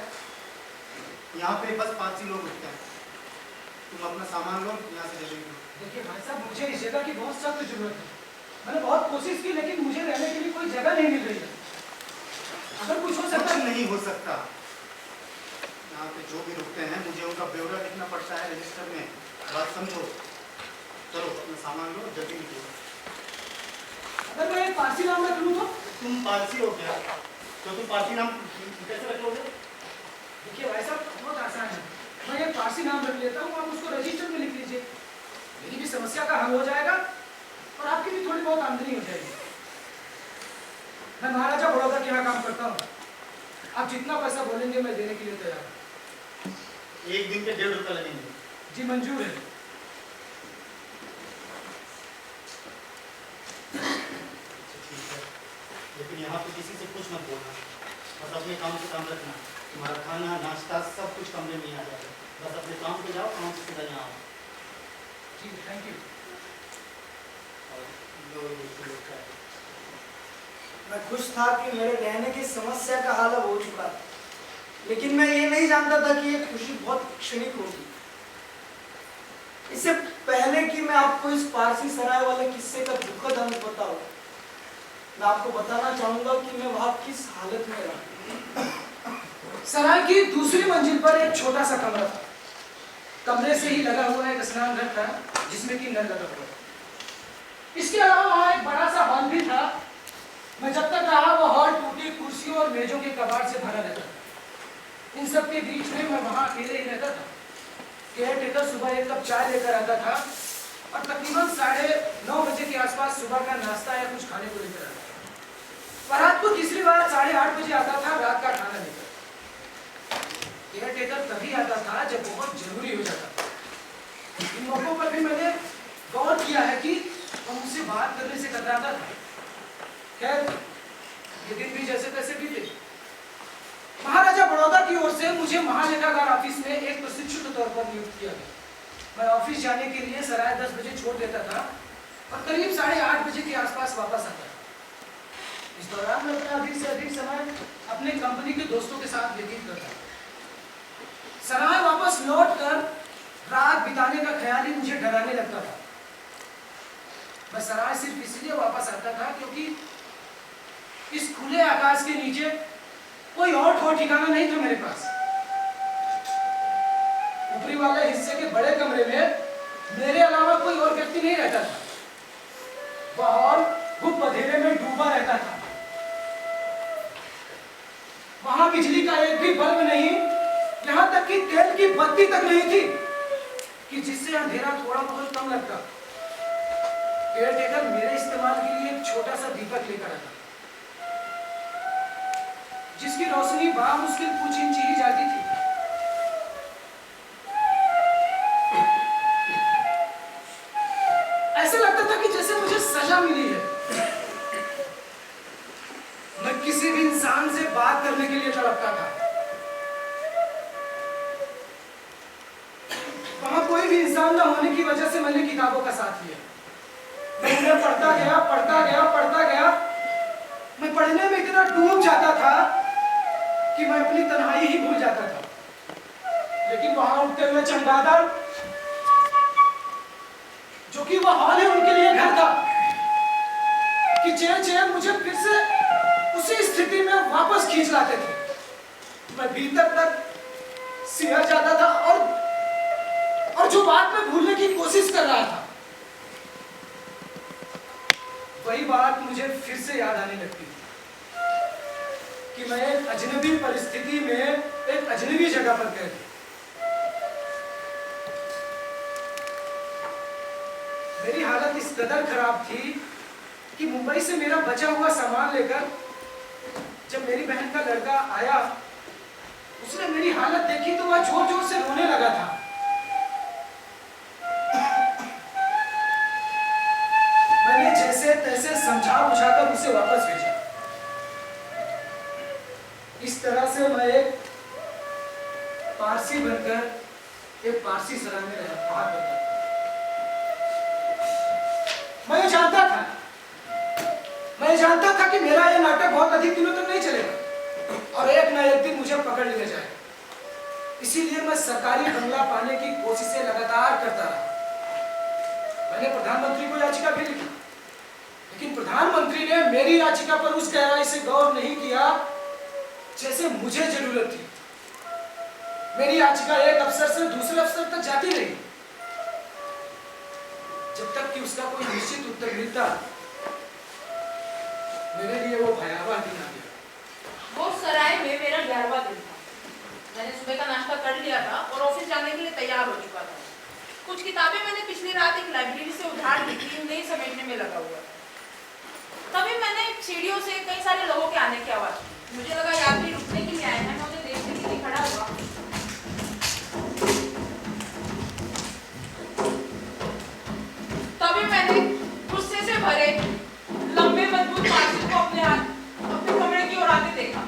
यहाँ पे बस पारसी लोग रुकते हैं। तुम अपना सामान लो, यहाँ से चले जाओ। देखिए भाई साहब, मुझे इस जगह की बहुत सख्त जरूरत है। मैंने बहुत कोशिश की, लेकिन मुझे रहने के लिए कोई जगह नहीं मिल रही है। अगर कुछ हो सकता कुछ नहीं हो सकता। यहाँ पे जो भी रुकते हैं, मुझे उनका ब्यौरा लिखना पड़ता है रजिस्टर में। बात समझो। चलो अपना सामान लो, जल्दी निकलो। अगर मैं एक पारसी नाम रख लूँ तो? तुम पारसी हो क्या? तो तुम पारसी नाम कैसे रख लोगे? देखिए भाई साहब, बहुत आसान है। मैं एक पारसी नाम रख लेता हूँ, आप उसको रजिस्टर में लिख लीजिए। मेरी भी समस्या का हल हो जाएगा और आपकी भी थोड़ी बहुत आमदनी हो जाएगी। मैं महाराजा बड़ौदा के यहाँ काम करता हूँ। आप जितना पैसा बोलेंगे मैं देने के लिए तैयार हूँ। 1 दिन के 1.5 रुपये लगेंगे। जी मंजूर है। ठीक है, लेकिन यहाँ पे किसी से कुछ मत बोलना। बस अपने काम से काम रखना। तुम्हारा खाना नाश्ता सब कुछ कमरे में ही आ जाएगा। बस अपने काम पे जाओ, काम से सीधा यहाँ आओ। जी थैंक यू। मैं खुश था कि मेरे रहने की समस्या का हल अब हो चुका था, लेकिन मैं ये नहीं जानता था कि ये खुशी बहुत क्षणिक होगी। इससे पहले कि मैं आपको इस पारसी सराय वाले किस्से का दुखद अंत बताऊं, मैं आपको बताना चाहूंगा कि मैं वहां किस हालत में रहा। सराय की दूसरी मंजिल पर एक छोटा सा कमरा था। कमरे से ही लगा हुआ एक स्नान घर था, जिसमें कि नल लगा हुआ। इसके अलावा वहाँ एक बड़ा सा हॉल भी था। मैं जब तक रहा वो हॉल टूटी कुर्सियों और मेजों के कबाड़ से भरा रहता था। इन सब के बीच में मैं वहाँ अकेले ही रहता था। केयरटेकर सुबह एक कप चाय लेकर आता था और तकरीबन 9:30 बजे के आसपास सुबह का नाश्ता या कुछ खाने को लेकर आता था। पर रात को तीसरी बार 8:30 बजे आता था रात का खाना लेकर। केयरटेकर तभी आता था जब बहुत जरूरी हो जाता था। इन मौकों पर भी मैंने गौर किया है कि वह मुझसे बात करने से कतराता था। खैर, ये दिन भी जैसे तैसे बीते। महाराजा बड़ौदा की ओर से मुझे महालेखागार ऑफिस में एक प्रशिक्षु के तौर पर नियुक्त किया गया। मैं ऑफिस जाने के लिए सराय 10 बजे छोड़ देता था और करीब 8:30 बजे के आसपास वापस आता था। इस दौरान मैं अपना अधिक से अधिक समय अपने कंपनी के दोस्तों के साथ व्यतीत करता था। सराय वापस लौटकर रात बिताने का ख्याल ही मुझे डराने लगता था। मैं सराय सिर्फ इसलिए वापस आता था क्योंकि इस खुले आकाश के नीचे कोई और ठोर ठिकाना नहीं था मेरे पास। ऊपरी वाले हिस्से के बड़े कमरे में मेरे अलावा कोई और व्यक्ति नहीं रहता था। वह हॉल गुप्त अंधेरे में डूबा रहता था। वहां बिजली का एक भी बल्ब नहीं, यहां तक कि तेल की बत्ती तक नहीं थी कि जिससे अंधेरा थोड़ा बहुत कम लगता। केयरटेकर मेरे इस्तेमाल के लिए एक छोटा सा दीपक लेकर आता, जिसकी रोशनी बामुश्किल कुछ इंच ही जाती थी। ऐसा लगता था कि जैसे मुझे सजा मिली है। मैं किसी भी इंसान से बात करने के लिए तड़पता था। वहां कोई भी इंसान न होने की वजह से मैंने किताबों का साथ लिया। मैं उन्हें पढ़ता गया। मैं पढ़ने में इतना डूब जाता था कि मैं अपनी तन्हाई ही भूल जाता था। लेकिन वहां उठते हुए चमगादड़, जो कि वह हॉल है उनके लिए घर था, कि चैन मुझे फिर से उसी स्थिति में वापस खींच लाते थे। मैं भीतर तक सिहर जाता था और जो बात मैं भूलने की कोशिश कर रहा था, वही बात मुझे फिर से याद आने लगती थी कि मैं एक अजनबी परिस्थिति में एक अजनबी जगह पर कैद हूं। मेरी हालत इस कदर खराब थी कि मुंबई से मेरा बचा हुआ सामान लेकर जब मेरी बहन का लड़का आया, उसने मेरी हालत देखी तो वह जोर जोर से रोने लगा था। मैंने जैसे तैसे समझा बुझाकर उसे वापस भेजा। इस तरह से मैं एक पारसी बनकर एक पारसी सराय में रहा करता था। मैं जानता था कि मेरा यह नाटक बहुत अधिक दिनों तक नहीं चलेगा और एक न एक दिन मुझे पकड़ लिया जाएगा। इसीलिए मैं सरकारी बंगला पाने की कोशिशें लगातार करता रहा। मैंने प्रधानमंत्री को याचिका भी लिखी, लेकिन प्रधानमंत्री ने मेरी याचिका पर उस गहराई से गौर नहीं किया जैसे मुझे जरूरत थी। मेरी याचिका एक अफसर से दूसरे अफसर तक जाती रही, जब तक कि उसका कोई निश्चित उत्तर मिलता। मेरे लिए वो भयावह दिन आ गया। वो सराय में मेरा 11वां दिन था। मैंने सुबह का नाश्ता कर लिया था और ऑफिस जाने के लिए तैयार हो चुका था। कुछ किताबें मैंने पिछली रात एक लाइब्रेरी से उधार ली थी, उन्हें समेटने में लगा हुआ था। तभी मैंने सीढ़ियों से कई सारे लोगों के आने की आवाज की। मुझे लगा यात्री रुकने के लिए आए हैं, मैं उन्हें देखने के लिए खड़ा हुआ। तभी मैंने गुस्से से भरे लंबे मजबूत पार्सिल को अपने कमरे की ओर आते देखा।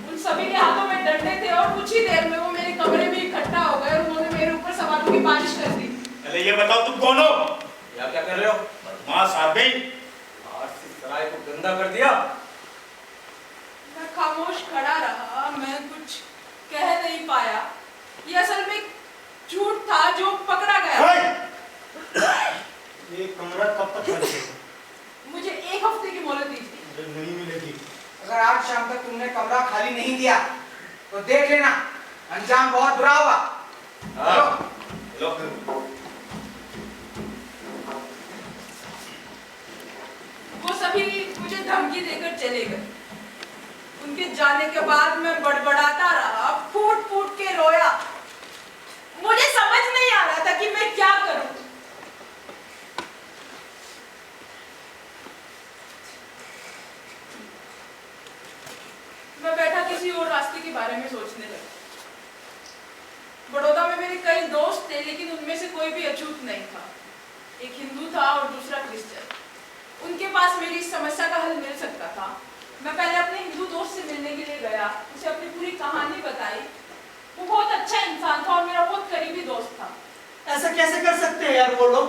उन सभी के हाथों में डंडे थे और कुछ ही देर में वो मेरे कमरे में इकट्ठा हो गए और उन्होंने मेरे ऊपर सवालों की बारिश कर दी। अरे ये बताओ तुम कौन हो? या क्या कर रहे हो? बदमाश आदमी, आज से सराय को गंदा कर दिया। मैं खामोश खड़ा रहा, मैं कुछ कह नहीं पाया। ये असल में झूठ था जो पकड़ा गया। ये कमरा कब तक बचेगा? मुझे 1 हफ्ते की मोहलत दी थी। नहीं मिलेगी। अगर आज शाम तक तुमने कमरा खाली नहीं किया तो देख लेना अंजाम बहुत बुरा होगा। लो। वो सभी मुझे धमकी देकर चले गए। उनके जाने के बाद मैं बड़बड़ाता रहा, फूट फूट के रोया। मुझे समझ नहीं आ रहा था कि मैं क्या करूं। के बारे में सोचने लगी। बड़ौदा में मेरे कई दोस्त थे, लेकिन उनमें से कोई भी अछूत नहीं था। एक हिंदू था और दूसरा क्रिश्चियन। उनके पास मेरी इस समस्या का हल मिल सकता था। मैं पहले अपने हिंदू दोस्त से मिलने के लिए गया, उसे अपनी पूरी कहानी बताई। वो बहुत अच्छा इंसान था और मेरा बहुत करीबी दोस्त था। ऐसा कैसे कर सकते हैं यार वो लोग?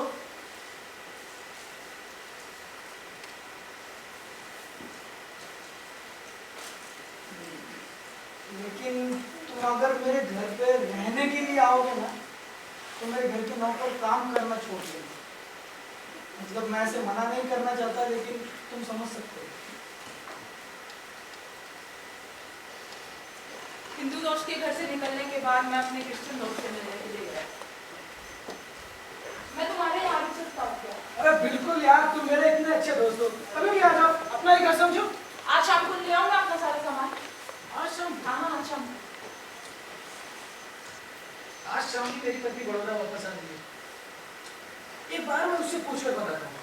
लेकिन तुम अगर मेरे घर पे रहने के लिए आओगे ना, तो मेरे घर के नौकर काम करना छोड़ देना। मतलब मैं ऐसे मना नहीं करना चाहता, लेकिन तुम समझ सकते हो। हिंदू दोस्त के घर से निकलने के बाद मैं अपने क्रिश्चियन दोस्त से मिलने के लिए गया। मैं तुम्हारे यहाँ रुक सकता हूँ क्या? अरे बिल्कुल यार, तुम मेरे इतने अच्छे दोस्त हो, कभी भी आ जाओ, अपना ही घर समझो। आज शाम को ले आऊंगा अपना सारा सामान। आज शाम? हाँ, आज शाम। आज शाम की मेरी पत्नी बड़ौदा वापस आ रही है। एक बार मैं उससे पूछकर बताता हूँ,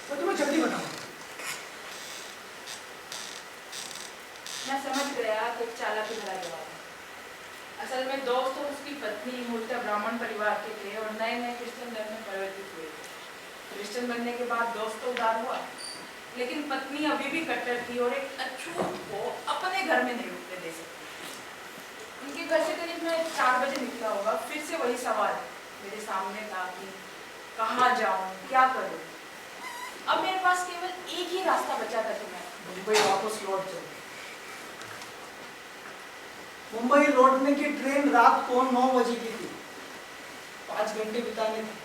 मैं तुम्हें जल्दी बताऊंगा। मैं समझ गया कि एक चालाकी भरा जवाब है। असल में दोस्त और उसकी पत्नी मूलतः ब्राह्मण परिवार के थे और नए नए क्रिश्चियन धर्म में परिवर्तित हुए थे। क्रिश्चियन बनने के बाद दोस्त तो उदार हुआ, लेकिन पत्नी अभी भी कट्टर थी और एक अछूत को अपने घर में नहीं रुकने दे सकती। उनके घर से करीब मैं 4 बजे निकला होगा। फिर से वही सवाल मेरे सामने था कि कहाँ जाऊँ, क्या करूँ। अब मेरे पास केवल एक ही रास्ता बचा था कि मैं मुंबई वापस लौट जाऊँ। मुंबई लौटने की ट्रेन रात को 9 बजे की थी। 5 घंटे बिताने थे,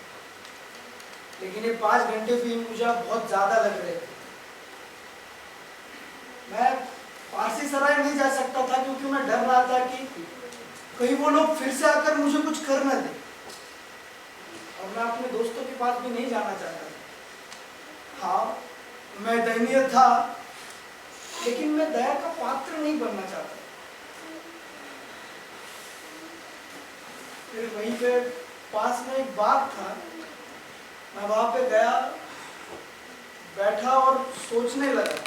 लेकिन ये 5 घंटे भी मुझे बहुत ज्यादा लग रहे थे। मैं पारसी सराय नहीं जा सकता था, क्योंकि मैं डर रहा था कि कहीं वो लोग फिर से आकर मुझे कुछ कर न दे। और मैं अपने दोस्तों के पास भी नहीं जाना चाहता था। हाँ, मैं दयनीय था, लेकिन मैं दया का पात्र नहीं बनना चाहता। फिर वहीं पे पास में एक बाग था, मैं वहां पे गया, बैठा और सोचने लगा।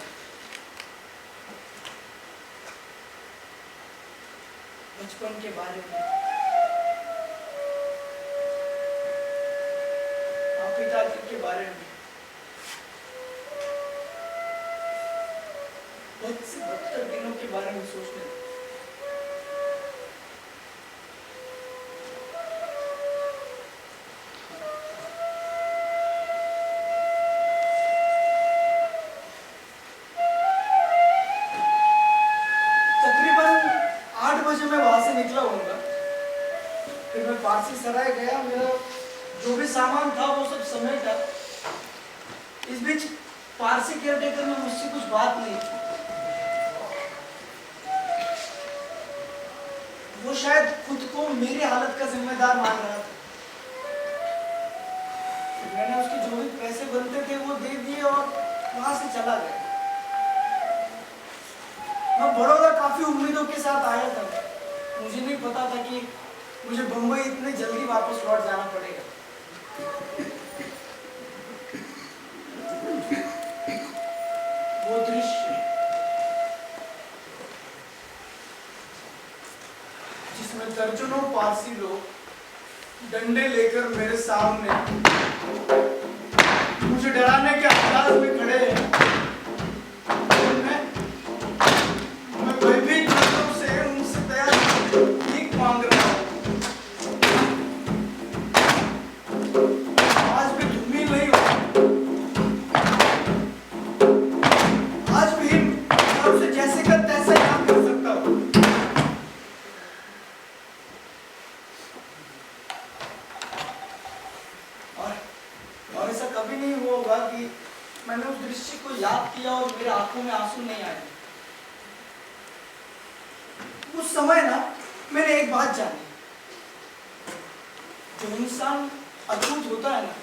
बचपन के बारे में, पिताजी के बारे में, बहुत से बदतर दिनों के बारे में सोचने लगा। पारसी सराय गया, मेरा जो भी सामान था वो सब समेटा। इस बीच पारसी केयरटेकर ने मुझसे कुछ बात नहीं की। वो शायद खुद को मेरी हालत का जिम्मेदार मान रहा था। मैंने उसके जो भी पैसे बनते थे वो दे दिए और वहां से चला गया। मैं बड़ौदा काफी उम्मीदों के साथ आया था। मुझे नहीं पता था कि मुझे बंबई इतने जल्दी वापस लौट जाना पड़ेगा। वो दृश्य जिसमें दर्जनों पारसी लोग डंडे लेकर मेरे सामने मुझे डराने के अंदाज में खड़े हैं। मैं भयभीत नजरों से उनसे दया भीख मांग रहा हूँ। आज भी धूमिल नहीं हो, आज भी मैं उसे जैसे का तैसा याद कर सकता हूँ। और ऐसा कभी नहीं हुआ होगा कि मैंने उस दृश्य को याद किया और मेरे आंखों में आंसू नहीं आए। उस समय ना मैंने एक बात जानी, जो इंसान अद्भुत होता है ना,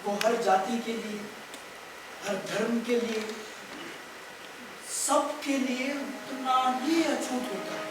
वो हर जाति के लिए, हर धर्म के लिए, सबके लिए उतना ही अछूत होता है।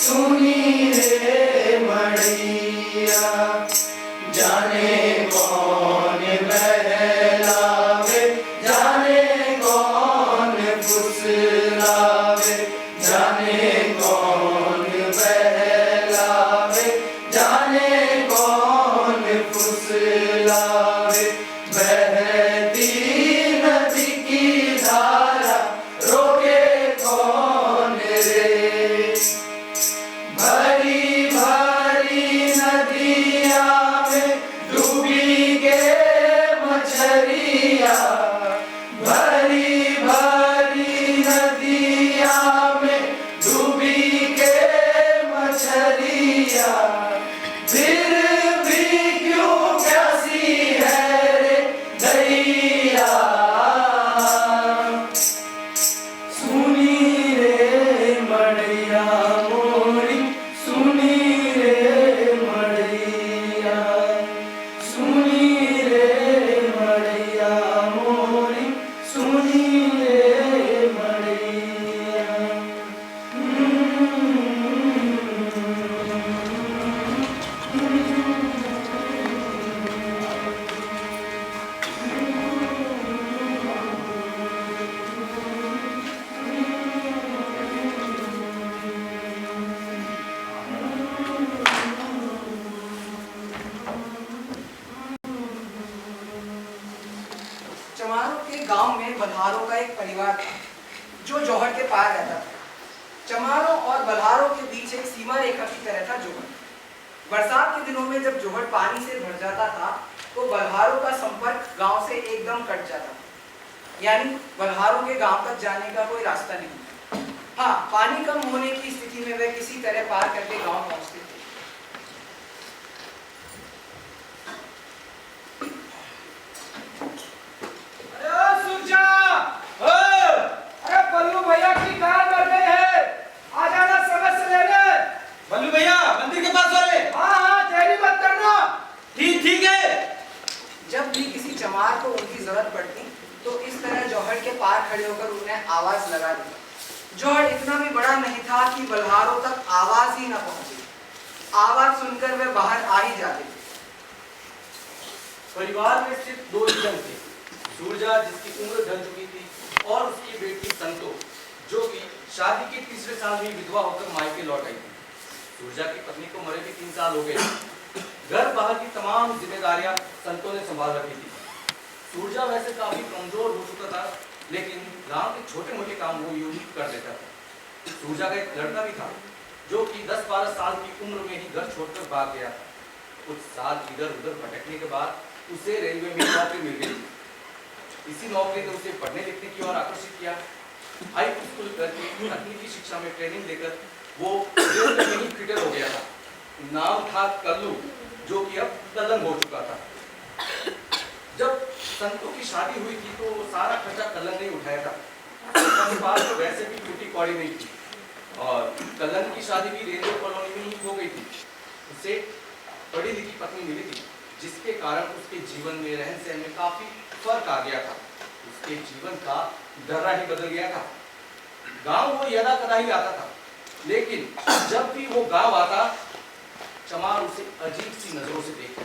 सुनी रे मड़ैया जाने कौन बहलावे जाने कौन फुसलावे जाने कौन बहलावे जाने कौन फुसलावे बहती नदी की धारा रोके कौन रे भरी भरी नदिया में डूबी के मछलिया भरी भरी नदिया में डूबी के मछलिया फिर भी क्यों प्यासी है रे दैया सुनी रे मड़ैया मोरी सुनी रे मड़ैया सुनी रे मड़ैया मोरी सुनी रे मड़ैया चमारों के गांव में बल्हारों का एक परिवार था जो जौहर के पार रहता था। चमारों और बल्हारों के बीच एक सीमा रेखा की तरह था जौहर। बरसात के दिनों में जब जौहर पानी से भर जाता था तो बल्हारों का संपर्क गांव से एकदम कट जाता था, यानी बल्हारों के गांव तक जाने का कोई रास्ता नहीं था। हाँ, पानी कम होने की स्थिति में वे किसी तरह पार करके गांव पहुंचते थे। अरे सुरजा, अरे बल्लू भैया की कार मर गई है, आ जाना समय से लेने। बल्लू भैया मंदिर के पास वाले। हाँ, देरी मत करना। ठीक है। जब भी किसी चमार को उनकी जरूरत पड़ती तो इस तरह जौहर के पार खड़े होकर उन्हें आवाज लगा देता। जौहर इतना भी बड़ा नहीं था कि बल्हारों तक आवाज ही न पहुंचे। आवाज सुनकर वे बाहर आ ही जाते थे। परिवार में सिर्फ दो ही जन थे, सूरजा जिसकी उम्र ढल चुकी थी और उसकी बेटी संतो जो कि शादी के तीसरे साल में विधवा होकर मायके लौट आई थी। सूरजा की पत्नी को मरे भी 3 साल हो गए। घर बाहर की तमाम जिम्मेदारियां संतो ने संभाल रखी थी। सूरजा वैसे काफी कमजोर हो चुका था, लेकिन गांव के छोटे मोटे काम वो यूं ही कर देता था। सूरजा का एक लड़का भी था जो कि 10-12 साल की उम्र में ही घर छोड़कर भाग गया था। कुछ साल इधर उधर भटकने के बाद उसे रेलवे में नौकरी मिल गई। इसी नौकरी ने उसे पढ़ने लिखने की ओर आकर्षित किया। हाई स्कूल करके तकनीकी शिक्षा में ट्रेनिंग लेकर वो रेलवे में ही फिटर हो गया था। नाम था कल्लू, जो कि अब कलंग हो चुका था। जब संतों की शादी हुई थी तो सारा खर्चा कलंग ने उठाया था। उसके पास तो वैसे भी टूटी कौड़ी नहीं थी और कलंग की शादी भी रेलवे कॉलोनी में ही हो गई थी। उसे पढ़ी लिखी पत्नी मिली थी, जिसके कारण उसके जीवन में रहन सहन में काफी फर्क आ गया था। उसके जीवन का डरा ही बदल गया था। गांव वो यदा कदा ही आता था, लेकिन जब भी वो गांव आता चमार उसे अजीब सी नजरों से देखते।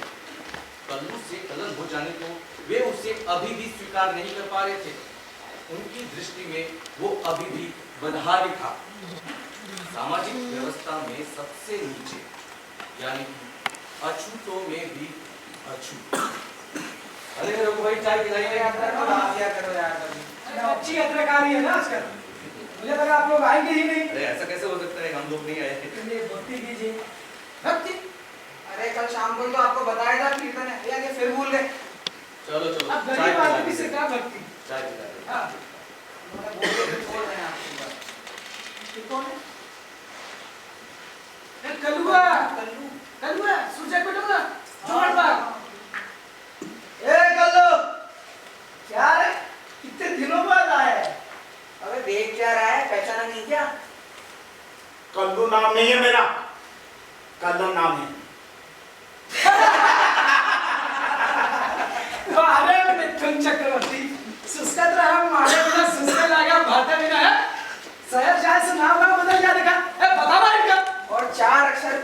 कल्लू से कलंग हो जाने को वे उसे अभी भी स्वीकार नहीं कर पा रहे थे। उनकी दृष्टि में वो अभी भी बदहाली था, सामाजिक व्यवस्था में सबसे नीचे, यानी अछूतों में भी अछूत। अरे मेरे को भाई चाय पिलाइए यार, करो यार। अच्छी यात्रा आ रही है ना आजकल, मुझे लगा आप लोग आएंगे ही नहीं। अरे ऐसा कैसे हो सकता है, हम लोग नहीं आए थे। भक्ति कीजिए। भक्ति? अरे कल शाम को तो आपको बताया था कीर्तन है, या फिर भूल गए? चलो अब गरीब आदमी से क्या भक्ति? चाय पिला दे। हाँ। बोल रहे हैं आपकी बात। ये कौन है? कल्लुआ। कल्लू। कल्लुआ, सूरज बेटो ना, जोड़ बाग। ए कल्लू, क्या रे? कितने दिनों बाद आया है? अबे देख क्या रहा है, पहचाना नहीं क्या? कल्लू नाम नहीं है मेरा, कल्लम नाम है। अरे मिथुन चक्रवर्ती, सुस्कत रहा मारे बिना सुस्के लगा भाता बिना है। शहर जाए से नाम ना बदल जा देखा। ए बता भाई इनका। और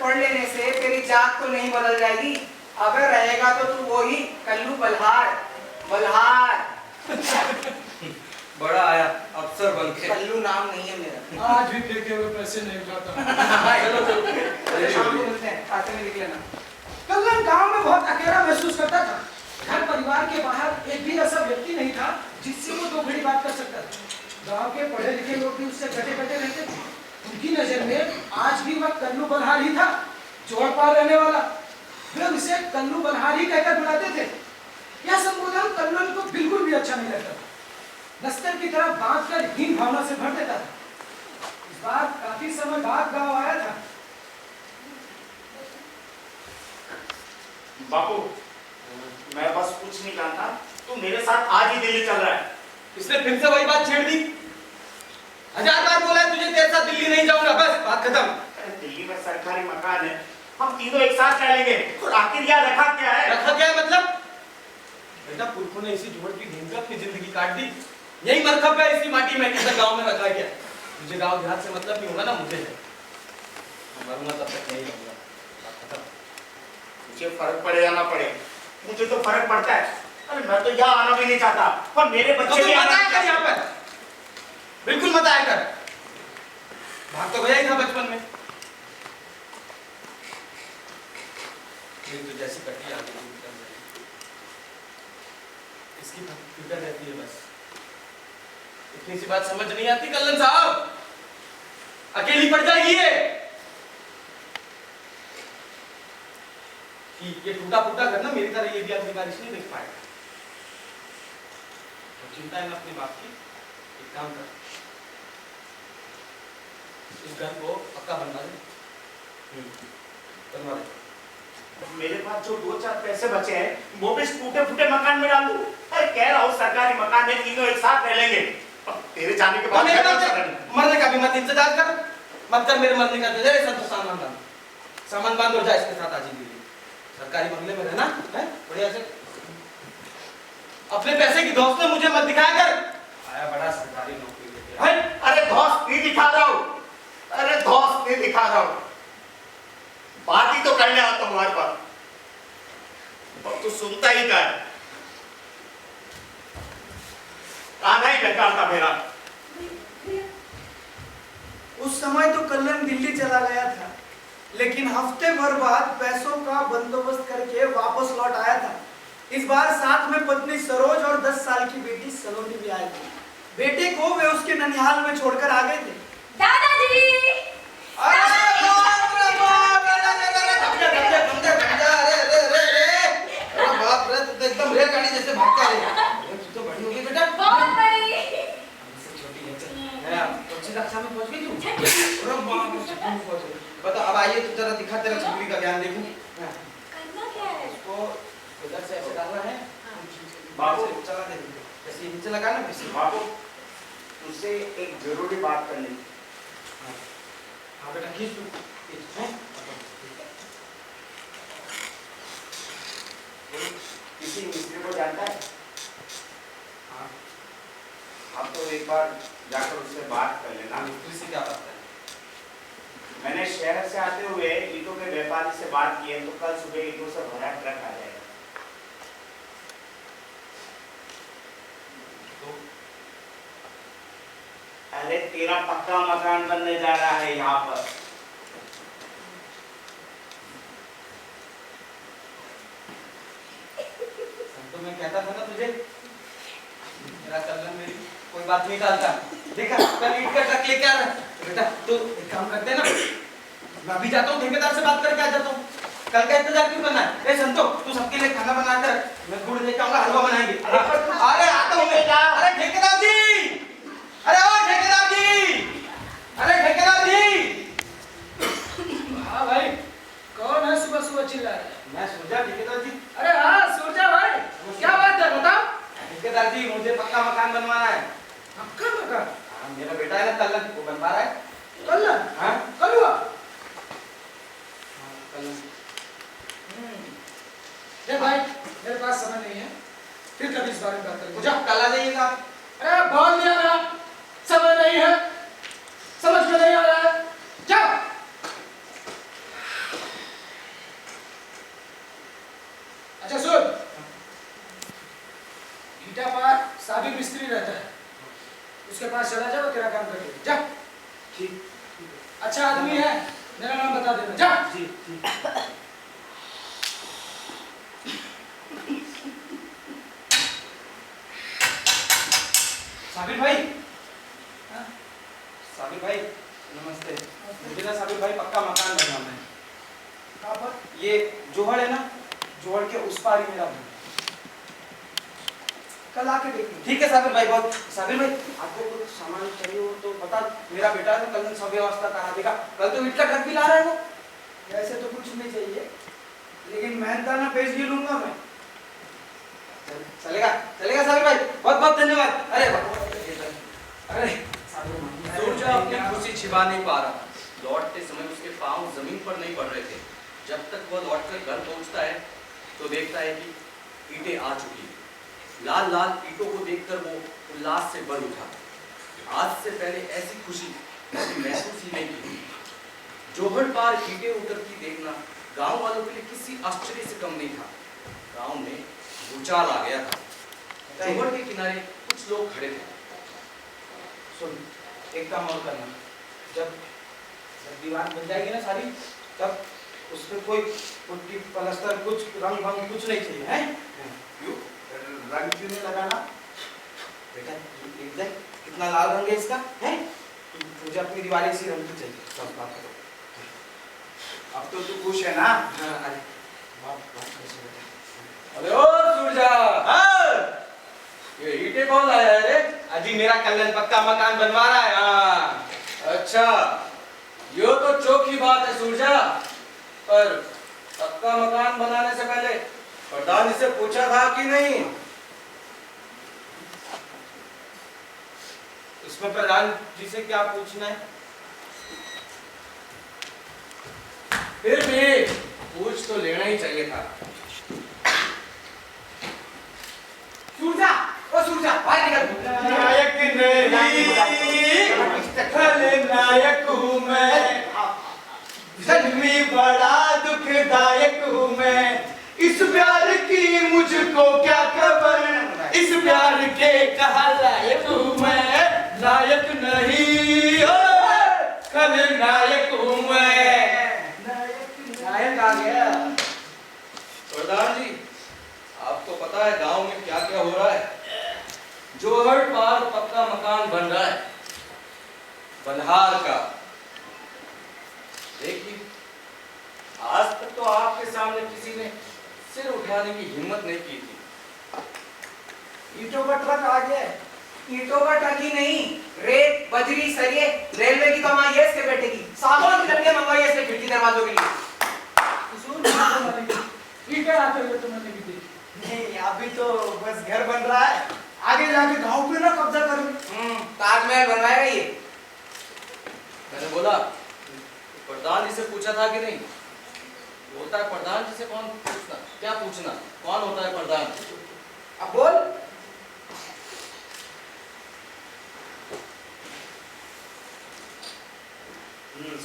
पढ़ लेने से तेरी जात तो नहीं बदल जाएगी। अबे रहेगा तो तू वही कल्लू बल्हार बल्हार। बड़ा आया अफसर बन के। कल्लू नाम नहीं है मेरा। आज भी फेंके हुए पैसे नहीं उठाता। चलो चलो अरे शाम को मिलते हैं, खाते में लिख लेना। कल्लन गांव में बहुत अकेला महसूस करता था। घर परिवार के बाहर एक भी ऐसा व्यक्ति नहीं था जिससे वो दो घड़ी बात कर सकता था। गांव के पढ़े लिखे लोग भी उससे कटे कटे रहते थे। उनकी नजर में आज भी वह कल्लू बल्हार ही था, जोड़ पार रहने वाला। वे उसे कल्लू बल्हार ही कहकर बुलाते थे। यह संबोधन कल्लन को बिल्कुल भी अच्छा नहीं लगता था। नस्तर की तरह बांध कर हीन भावना से भर देता था। इस बार काफी समय बाद गांव आया था। बापू, मैं बस कुछ नहीं जानता, तू मेरे साथ आज ही दिल्ली चल रहा है। इसने फिर से वही बात छेड़ दी। 1000 बार बोला है तुझे, तेरे साथ दिल्ली नहीं जाऊंगा, बस बात खत्म। दिल्ली में सरकारी मकान है, हम तीनों एक साथ रह लेंगे। और आखिर यार रखा क्या है? रखा क्या है मतलब? बेटा पुरखों ने इसी झोड़ की ढींग अपनी जिंदगी काट दी। यही मरखब है इसी माटी में, किधर गांव में रखा गया। मुझे गांव देहात से मतलब नहीं होगा ना, मुझे है। मरूंगा तब तक नहीं रहूंगा, बात खत्म। मुझे फर्क पड़े या ना पड़े, मुझे तो फर्क पड़ता है। अरे मैं तो यहाँ आना भी नहीं चाहता, पर मेरे बच्चे भी मत आया कर यहाँ पर, बिल्कुल मत आया कर। भाग तो गया ही था बचपन में। तो जैसी कटी आगे इसकी फिक्र रहती है बस। इतनी सी बात समझ नहीं आती कल्लन साहब, अकेली पड़ जाएगी ये टूटा फूटा घर ना, मेरी तरह ये भी अगली बारिश नहीं देख पाएगा। तो चिंता है ना अपनी बात की, एक काम कर, इस घर को पक्का बनवा दे। बनवा दे। मेरे पास जो 2-4 पैसे बचे हैं, वो भी टूटे फूटे मकान में डाल दूं। अरे कह रहा हूँ सरकारी मकान में तीनों एक साथ रह लेंगे। तेरे जाने के बाद मरने का भी मत इंतजार कर, मत कर मेरे मरने का। तेरे संतोष सामान बांध हो जाए, इसके साथ आ जाएगी। सरकारी बंगले में रहना है बढ़िया से। अपने पैसे की दोस्त ने मुझे मत दिखाया कर। आया बड़ा सरकारी नौकरी लेके है। अरे दोस्त नहीं दिखा रहा हूँ, अरे दोस्त नहीं दिखा रहा हूँ, बात ही तो करने आता हूँ हमारे पास, और तू सुनता ही कर। काना ही बेकार था मेरा। उस समय तो कल्लन दिल्ली चला गया था, लेकिन हफ्ते भर बाद पैसों का बंदोबस्त करके वापस लौट आया था। इस बार साथ में पत्नी सरोज और 10 साल की बेटी सलोनी भी आए थे। बेटे को वे उसके ननिहाल में छोड़कर आ गए थे। दादाजी! एकदम रेलगाड़ी जैसे भागता है। तो बड़ी हो गई बेटा, बहुत बड़ी। छोटी है अच्छी कक्षा में पहुंच गई तू। बता अब आइए तो जरा दिखा, तेरा छपरी का ज्ञान देखूं। करना क्या है? इसको उधर से ऐसे डालना है। बाबू चला दे, ऐसे नीचे लगा ना पीछे। बाबू तुझसे एक जरूरी बात करनी। हाँ बेटा खींच तू। किसी मिस्त्री को जानता है? हाँ आप तो एक बार जाकर उससे बात कर लेना। मिस्त्री से क्या बात है? मैंने शहर से आते हुए ईंटों के व्यापारी से बात की है, तो कल सुबह ईंटों से भरा ट्रक आ जाएगा। तो अरे तेरा पक्का मकान बनने जा रहा है यहाँ पर। तो मैं कहता था ना तुझे, मेरा कल्लन मेरी कोई बात नहीं टालता। देखा कल ईंट का ट्रक लेके आ रहा है। बेटा तो एक काम करते हैं ना, मैं अभी जाता हूँ ठेकेदार से बात करके आ जाता हूँ। कल का इंतजार क्यों करना है? ए संतो, तू सबके लिए खाना बना कर, मैं गुड़ लेके आऊंगा, हलवा बनाएंगे। अरे आता हूँ मैं। अरे ठेकेदार जी, अरे ओ ठेकेदार जी, अरे ठेकेदार जी। हाँ भाई, कौन है सुबह सुबह चिल्ला रहा है? मैं सूरजा ठेकेदार जी। अरे हाँ सूरजा भाई, क्या बात है बताओ। ठेकेदार जी मुझे पक्का मकान बनवाना है। पक्का मकान? हाँ मेरा बेटा है ना कल्लन, वो बनवा रहा है। कल्लन? हाँ कल हुआ? भाई मेरे पास समय नहीं है, फिर कभी इस बारे में बात करेंगे। मुझे कल आ जाइएगा। अरे बोल दिया मेरा समय नहीं है, समझ में नहीं आ रहा है। जाओ। बता देना जा। जी जी। साबिर भाई, साबिर भाई नमस्ते। मुझे ना साबिर भाई पक्का मकान बनवाना है। कहाँ पर? ये जोहड़ है ना, जोहड़ के उस पार ही मेरा घर। कल आके देखना। ठीक है साबिर भाई, बहुत। साबिर भाई आपको कुछ सामान चाहिए हो तो बता, मेरा बेटा है कल सब व्यवस्था करा देगा। कल तो ईट का ट्रक भी ला रहा है वो। ऐसे तो कुछ नहीं चाहिए, लेकिन मेहनताना पेश भी लूंगा मैं। चलेगा चलेगा साबिर भाई, बहुत बहुत धन्यवाद। अरे अरे सूरजा अपनी खुशी छिपा नहीं पा रहा। लौटते समय उसके पांव जमीन पर नहीं पड़ रहे थे। जब तक वह लौटकर घर पहुंचता है तो देखता है कि ईंटें आ चुकी हैं। लाल लाल ईंटों को देखकर वो उल्लास से भर उठा। आज से पहले ऐसी खुशी कभी महसूस ही नहीं की। जोहड़ पार ईंटें उतरती देखना गांव वालों के लिए किसी आश्चर्य से कम नहीं था। गांव में भूचाल आ गया था। जोहड़ के किनारे कुछ लोग खड़े थे। सुन, एक काम और करना, जब दीवार बन जाएगी ना सारी, तब उसमें कोई पुट्टी प्लास्टर कुछ रंग भंग कुछ नहीं चाहिए है। क्यों रंग क्यों नहीं लगाना बेटा? देख ले कितना लाल रंग है इसका है। मुझे अपनी दीवारें इसी रंग की चाहिए। बस बात करो। अब तो तू खुश है ना? हाँ, अरे बात कैसे बेटा? अरे ओ सूरजा, ये ईंटें कौन लाया है रे? अजी मेरा कल्याण पक्का मकान बनवा रहा है। हाँ अच्छा, यो तो चौकी बात है सूरजा, पर पक्का मकान बनाने से पहले प्रधान से पूछा था कि नहीं? इसमें प्रधान जी से क्या पूछना है? फिर भी पूछ तो लेना ही चाहिए था। सूरजा, ओ सूरजा, बाहर निकल। नायक नहीं, खलनायक हूँ मैं। जन्मी बड़ा दुखदायक हूँ मैं। इस प्यार की मुझको क्या खबर, इस प्यार के कहा लायक हूँ मैं। नायक नहीं, खलनायक हूँ मैं। नायक आ गया। प्रधान जी, आपको पता है गांव में क्या क्या हो रहा है? जोहड़ पार पक्का मकान बन रहा है, बल्हार का। देखिए, आज तक तो आपके सामने किसी ने सिर उठाने की हिम्मत नहीं की थी। ईंटों का ट्रक आ गया है। ईंटों का ट्रक ही नहीं, रेत बजरी सरिये रेलवे की कमाई है इसके बेटे की। सागौन की लकड़ियां मंगवाई है इसने खिड़की दरवाजों के लिए। ईंटें आते हुए तो मैंने भी देखी। नहीं, अभी तो बस घर बन रहा है, आगे जाके गांव पे ना कब्जा करूं। ताजमहल बनवाएगा ये। मैंने बोला प्रधान जी से पूछा था कि नहीं? बोलता है प्रधान जी से कौन पूछना, क्या पूछना, कौन होता है प्रधान? अब बोल।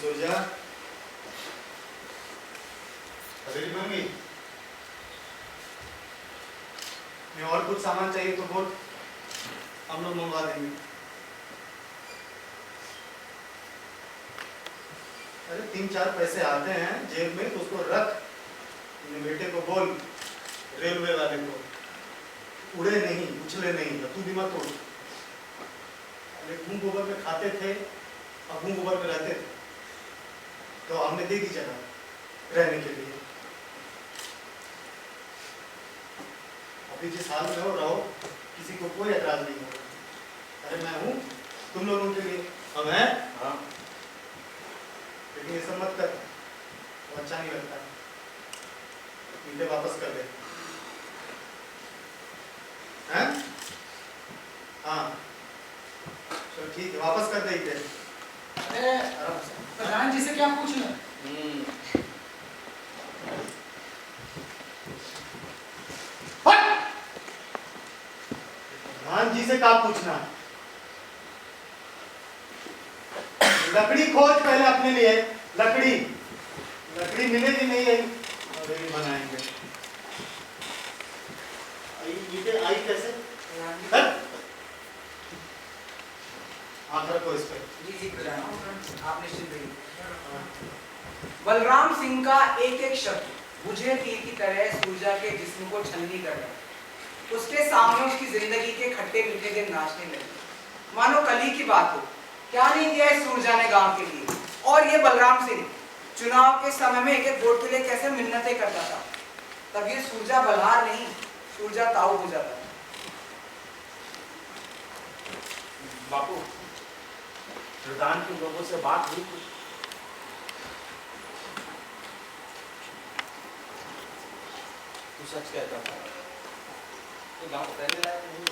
सूरजा, हवेली बन गई? मैं और कुछ सामान चाहिए तो बोल, हम लोग मंगवा देंगे। अरे 3-4 पैसे आते हैं जेब में तो उसको रख। अपने बेटे को बोल, रेलवे वाले को, उड़े नहीं उछले नहीं, तू भी मत उड़। अरे घूम गोबर में खाते थे, अब घूम गोबर में रहते थे, तो हमने दे दी जगह रहने के लिए। अभी जिस हाल में हो रहो, किसी को कोई एतराज नहीं होगा। अरे मैं हूँ तुम लोगों के लिए, हम हैं। हाँ, लेकिन ये सब मत कर, वो अच्छा नहीं लगता। ईंटें वापस कर दे। हैं? हाँ चलो ठीक है, वापस कर दे ईंटें। अरे आराम से। प्रधान जी से क्या पूछना? प्रधान जी से क्या पूछना? लकड़ी खोज पहले अपने लिए। लकड़ी लकड़ी मिलेगी नहीं है, हवेली बनाएंगे। ईंटें आई कैसे? हाथ रखो इस पे। जी जी प्रधान, आप निश्चिंत रहिए। बलराम सिंह का एक एक शब्द बुझे तीर की तरह सूरजा के जिस्म को छलनी कर रहा। उसके सामने उसकी जिंदगी के खट्टे मीठे दिन नाचने लगे, मानो कल ही की बात हो। क्या नहीं किया है सूरजा ने गांव के लिए। और ये बलराम सिंह चुनाव के समय में एक एक वोट के लिए कैसे मिन्नतें करता था। तब ये सूरजा बलहार नहीं, सूरजा ताऊ हो जाता। बापू, प्रधान के लोगों से बात हुई कुछ? तू सच कहता था, तो गांव पहले लाया नहीं।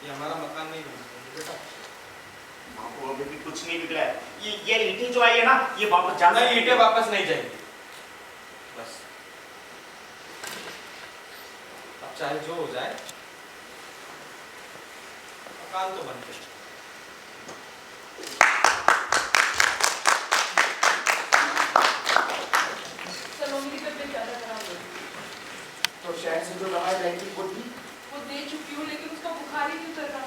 ये हमारा मकान नहीं बना बेटा। बापू अभी भी कुछ नहीं बिगड़ा है। ये ईंटें जो आई है ना, ये वापस जाना। नहीं, ईंटें वापस नहीं जाएंगी। बस अब चाहे जो हो जाए, मकान तो बनते। सलोनी की तबीयत ज्यादा खराब हो गई। तो शहर से जो दवाई लाई थी वो दी? वो दे चुकी हूँ, लेकिन उसका बुखार ही नहीं उतर रहा।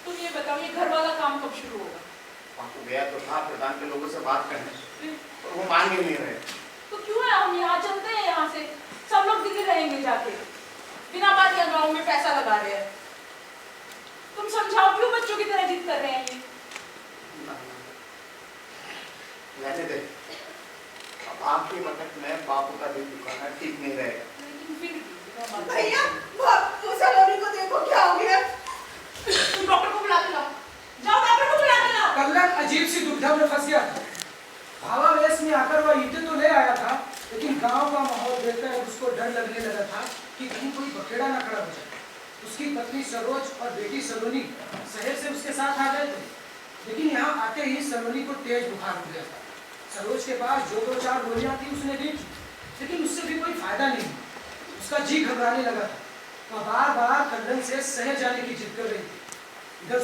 तुम ये बताओ, ये घर वाला काम कब शुरू होगा? बापू गया तो था प्रधान के लोगों से बात करने, और वो मान ही नहीं रहे। तो क्यों है, हम यहाँ चलते हैं, यहाँ से सब लोग दिल्ली रहेंगे जाके, बिना बात या गाँव में पैसा लगा रहे हैं। तुम समझाओ, क्यों बच्चों की तरह जिद कर रहे हैं ये? रहने दे, अब आपकी मदद में बापू का दिल दुखाना ठीक नहीं रहेगा। लेकिन फिर भैया, वो सलोनी को देखो क्या हो गया। तुम डॉक्टर को बुला के लाओ, जाओ डॉक्टर को बुला के लाओ। कल्याण अजीब सी दुविधा में फंस गया था। भावावेश में आकर वह ईंटें तो ले आया था, लेकिन गांव का माहौल देखकर उसको डर लगने लगा था कि कहीं कोई बखेड़ा ना खड़ा हो जाए। उसकी पत्नी सरोज और बेटी सलोनी शहर से उसके साथ आ गए थे, लेकिन यहाँ आते ही सलोनी को तेज बुखार हो गया था। सरोज के पास जो दो चार गोलियां थी उसने दी, लेकिन उससे भी कोई फायदा नहीं। उसका जी घबराने लगा था। वह बार बार कल्याण से शहर जाने की जिद कर रही थी। इधर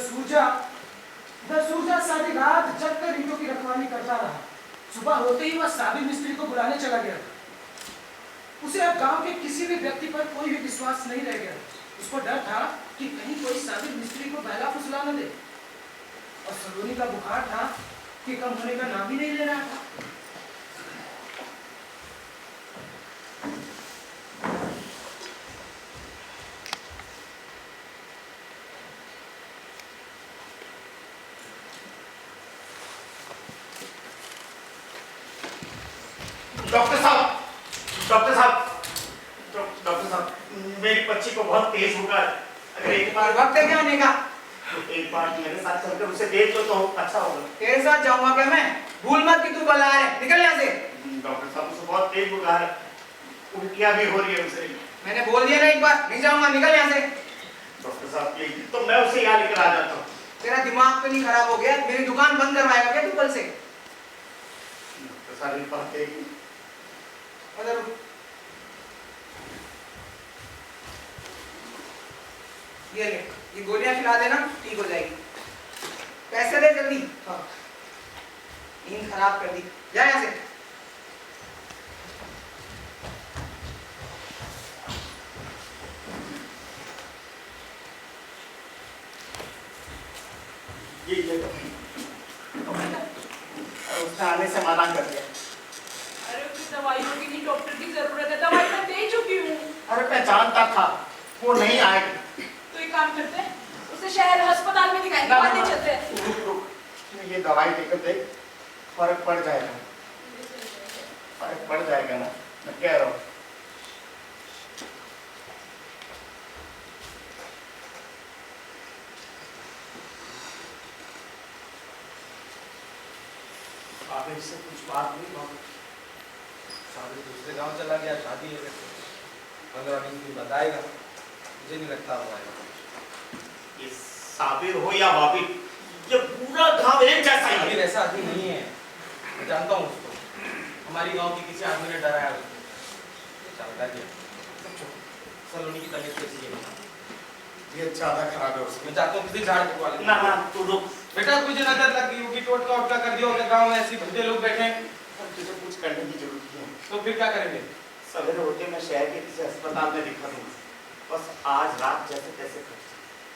सूरजा सारी रात जगकर ईंटों की रखवाली करता रहा। सुबह होते ही वह साबिर मिस्त्री को बुलाने चला गया था। उसे अब गांव के किसी भी व्यक्ति पर कोई भी विश्वास नहीं रह गया। उसको डर था कि कहीं कोई साबिर मिस्त्री को बहला फुसला न दे। और सलोनी का बुखार था कि कम होने का नाम ही नहीं ले रहा था। डॉक्टर साहब, मेरी बच्ची को बहुत तेज बुखार है। अगर एक बार वक्त है क्या आने का? एक बार मेरे साथ चलकर उसे देख लो तो अच्छा होगा। तेरे साथ जाऊंगा क्या मैं? भूल मत कि तू बलहार है, निकल यहाँ से। डॉक्टर साहब, उसे बहुत तेज बुखार है, उल्टियाँ भी हो रही है उसे। मैंने बोल दिया ना एक बार, नहीं जाऊंगा, निकल यहाँ से। डॉक्टर साहब प्लीज, तो मैं उसे यहाँ लेकर आ जाता हूँ। तेरा दिमाग तो नहीं खराब हो गया? मेरी दुकान बंद करवाएगा क्या तू कल से? डॉक्टर साहब एक बात कहेगी। ये ले, ये गोलियां खिला देना, ठीक हो जाएगी। पैसे दे जल्दी। हाँ, नींद खराब कर दी, जा यहाँ से। उसने आने से मना कर दिया। अरे उसे दवाइयों की नहीं, डॉक्टर की जरूरत है। दवाई मैं दे चुकी हूँ। अरे पहचानता था, वो नहीं आएगी। तो एक काम करते हैं, उसे शहर अस्पताल में दिखाएंगे, बाद में चलते हैं। रुक, ये दवाई देकर देख, फर्क पड़ जाएगा। फर्क पड़ जाएगा ना, मैं कह रहा हूँ। आगे इससे कुछ बात नहीं होगी। साबिर दूसरे गांव चला गया, शादी है, 15-20 दिन बताएगा। मुझे नहीं लगता वो आएगा। ये साबिर हो या वाबिर, ये पूरा गांव एक जैसा ही है। साबिर ऐसा आदमी नहीं है, मैं जानता हूँ उसको। हमारी गांव के किसी आदमी ने डराया उसको, चलता गया। सलोनी की तबीयत कैसी है? ये ज्यादा खराब है उसकी। मैं चाहता हूँ किसी झाड़ फूक वाले। ना ना, तू रुक। बेटा तुझे नजर लग गई होगी, टोटका वोटका कर दिया होगा गांव में, ऐसे भूखे लोग बैठे हैं। तुझे कुछ करने की जरूरत नहीं है। तो फिर क्या करेंगे? सवेरे होते मैं शहर के किसी अस्पताल में दिखा दूंगा। बस आज रात जैसे तैसे कर।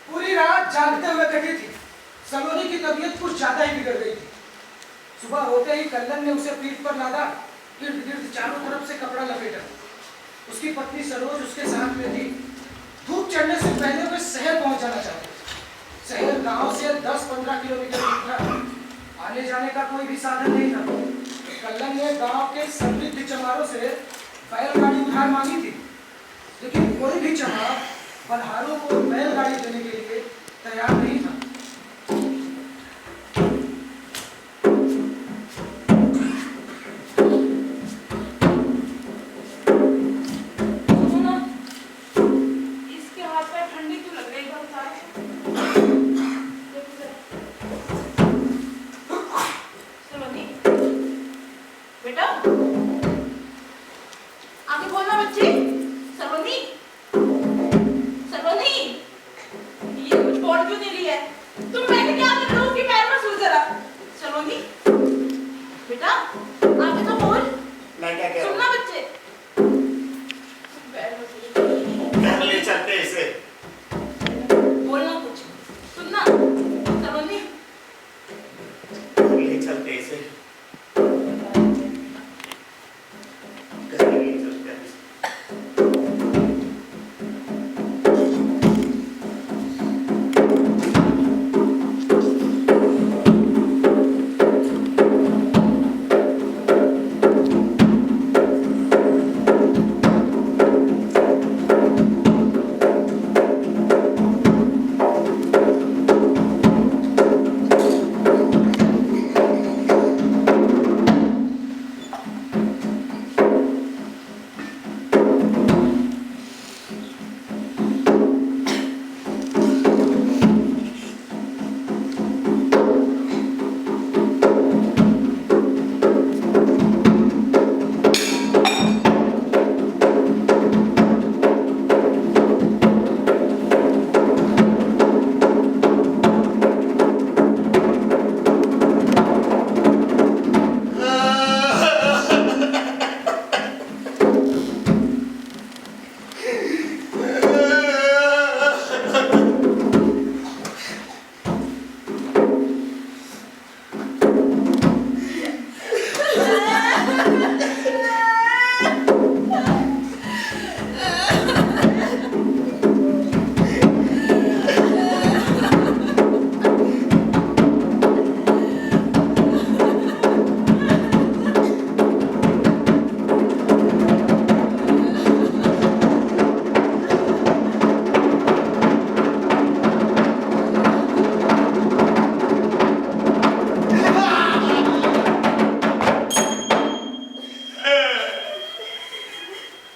पूरी रात जागते हुए कटी थी। सलोनी की तबीयत कुछ ज्यादा ही बिगड़ गई थी। सुबह होते ही कल्लन ने उसे पीठ पर लादा, इर्द गिर्द चारों तरफ से कपड़ा लपेटा। उसकी पत्नी सरोज उसके साथ में थी। धूप चढ़ने से पहले वे शहर पहुंच जाना चाहते। शहर गांव से 10-15 किलोमीटर दूर था। आने जाने का कोई भी साधन नहीं था। कल्लन ने गांव के समृद्ध चमारों से बैलगाड़ी उधार मांगी थी, लेकिन कोई भी चमार बलहारों को बैलगाड़ी देने के लिए तैयार नहीं था। इसके हाथ पे ठंडी क्यों लग रही है बहुत सारी? सलोनी, बेटा आगे खोलना बच्ची। सलोनी, सलोनी, ये कुछ बोल क्यों नहीं रही है? तुम बैठ के आगे लो कि पैर में सो जरा। सलोनी, बेटा आगे तो बोल। मैं क्या कह रहा सुनना हूँ? बच्चे, पैर में सो जा। घर ले चलते इसे। बोलना कुछ, सुनना। सलोनी, घर ले चलते इसे। घर ले चलते इसे।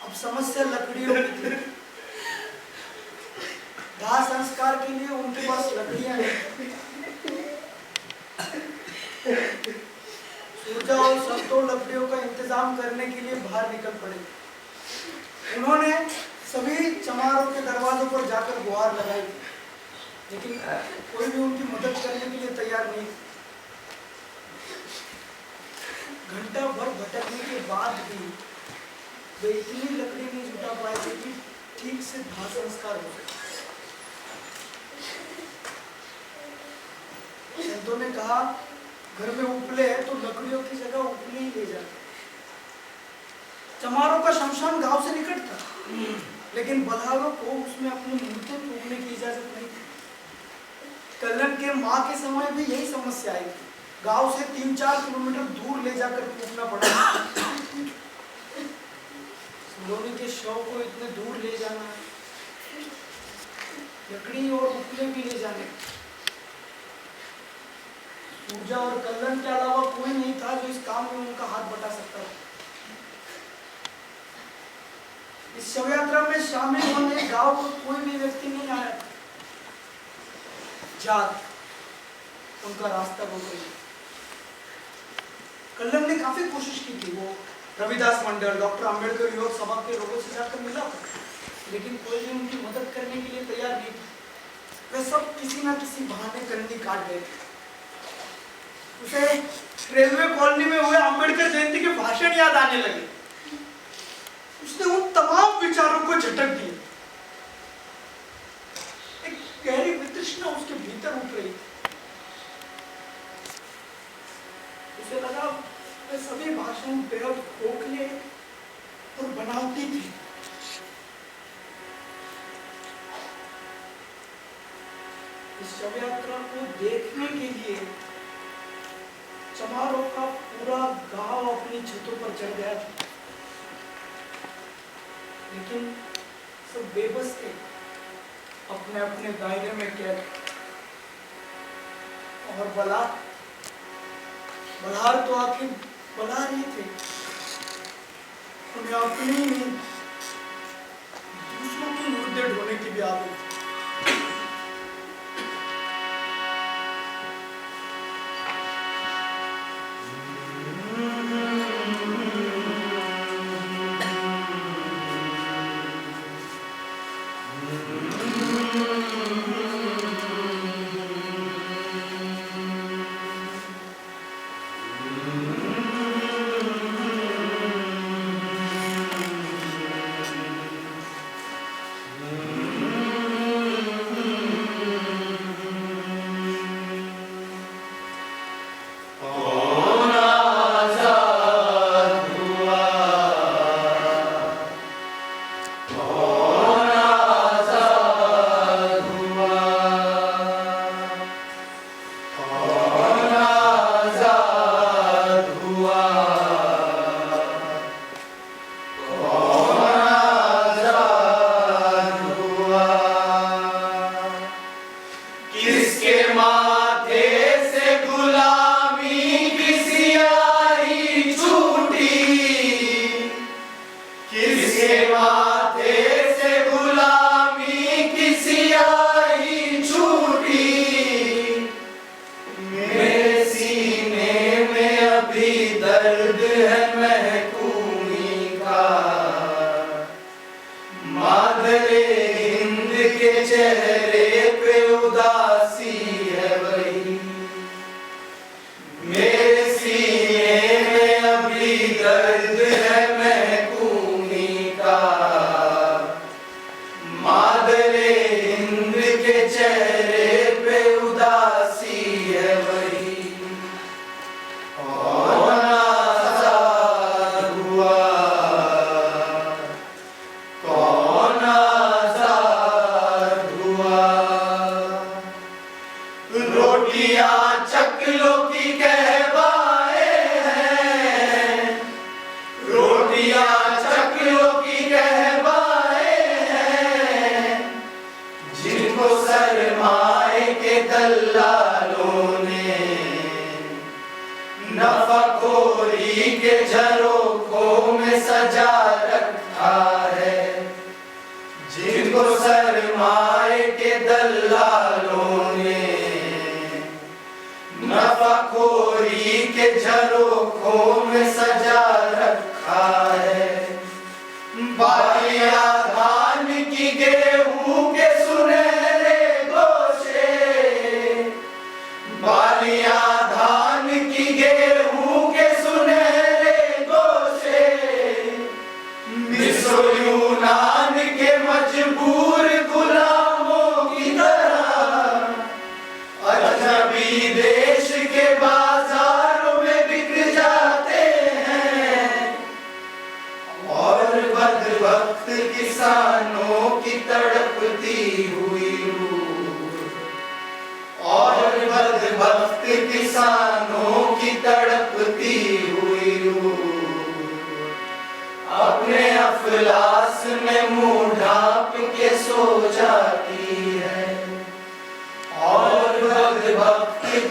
अब समस्या लकड़ियों की थी। दाह संस्कार के लिए उनके पास लकड़ियां नहीं। सूरजा और संतों लकड़ियों का इंतजाम करने के लिए बाहर निकल पड़े। उन्होंने सभी चमारों के दरवाजों पर जाकर गुहार लगाई, लेकिन कोई भी उनकी मदद करने के लिए तैयार नहीं। घंटा भर भटकने के बाद भी वे इतनी लकड़ी नहीं जुटा पाए थे कि ठीक से दाह संस्कार हो सके। संतों ने कहा, घर में उपले है तो लकड़ियों की जगह उपले ही ले जाते। चमारों का शमशान गांव से निकट था, लेकिन बलहारों को उसमें अपनी मूर्तें फूकने की इजाजत नहीं थी। कल्लन के माँ के समय भी यही समस्या आई थी। गांव से 3-4 किलोमीटर दूर ले जाकर फूकना पड़ा। लोनी के शव को इतने दूर ले जाना, लकड़ी और उपले भी ले जाने। सूरजा और कल्लन के अलावा कोई नहीं था जो इस काम में उनका हाथ बटा सकता था। इस शव यात्रा में शामिल होने गांव को कोई भी व्यक्ति नहीं आया। जात उनका रास्ता रोक रही। कल्लन ने काफी कोशिश की थी। वो रविदास मंडल, डॉक्टर अंबेडकर युवक सभा के लोगों से जाकर मिला, लेकिन कोई भी उनकी मदद करने के लिए तैयार नहीं था। वे सब किसी न किसी बहाने करनी काट गए। उसे रेलवे कॉलोनी में हुए अंबेडकर जयंती के भाषण याद आने लगे। उसने उन तमाम विचारों को झटक दिया। एक गहरी वितृष्णा उसके भीतर उठ रही थी। उसे लगा वे सभी भाषण बेहद खोखले और बनावटी थे। इस शव यात्रा को देखने के लिए चमारों का पूरा गांव अपनी छतों पर चढ़ गया था, लेकिन सब बेबस थे, अपने अपने दायरे में कैद। और बलहार तो आखिर बलहार ही थे, उन्हें अपनी ही नहीं दूसरों के मुद्दे ढोने की भी आदत थी।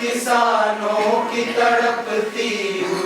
किसानों की तड़पती हुई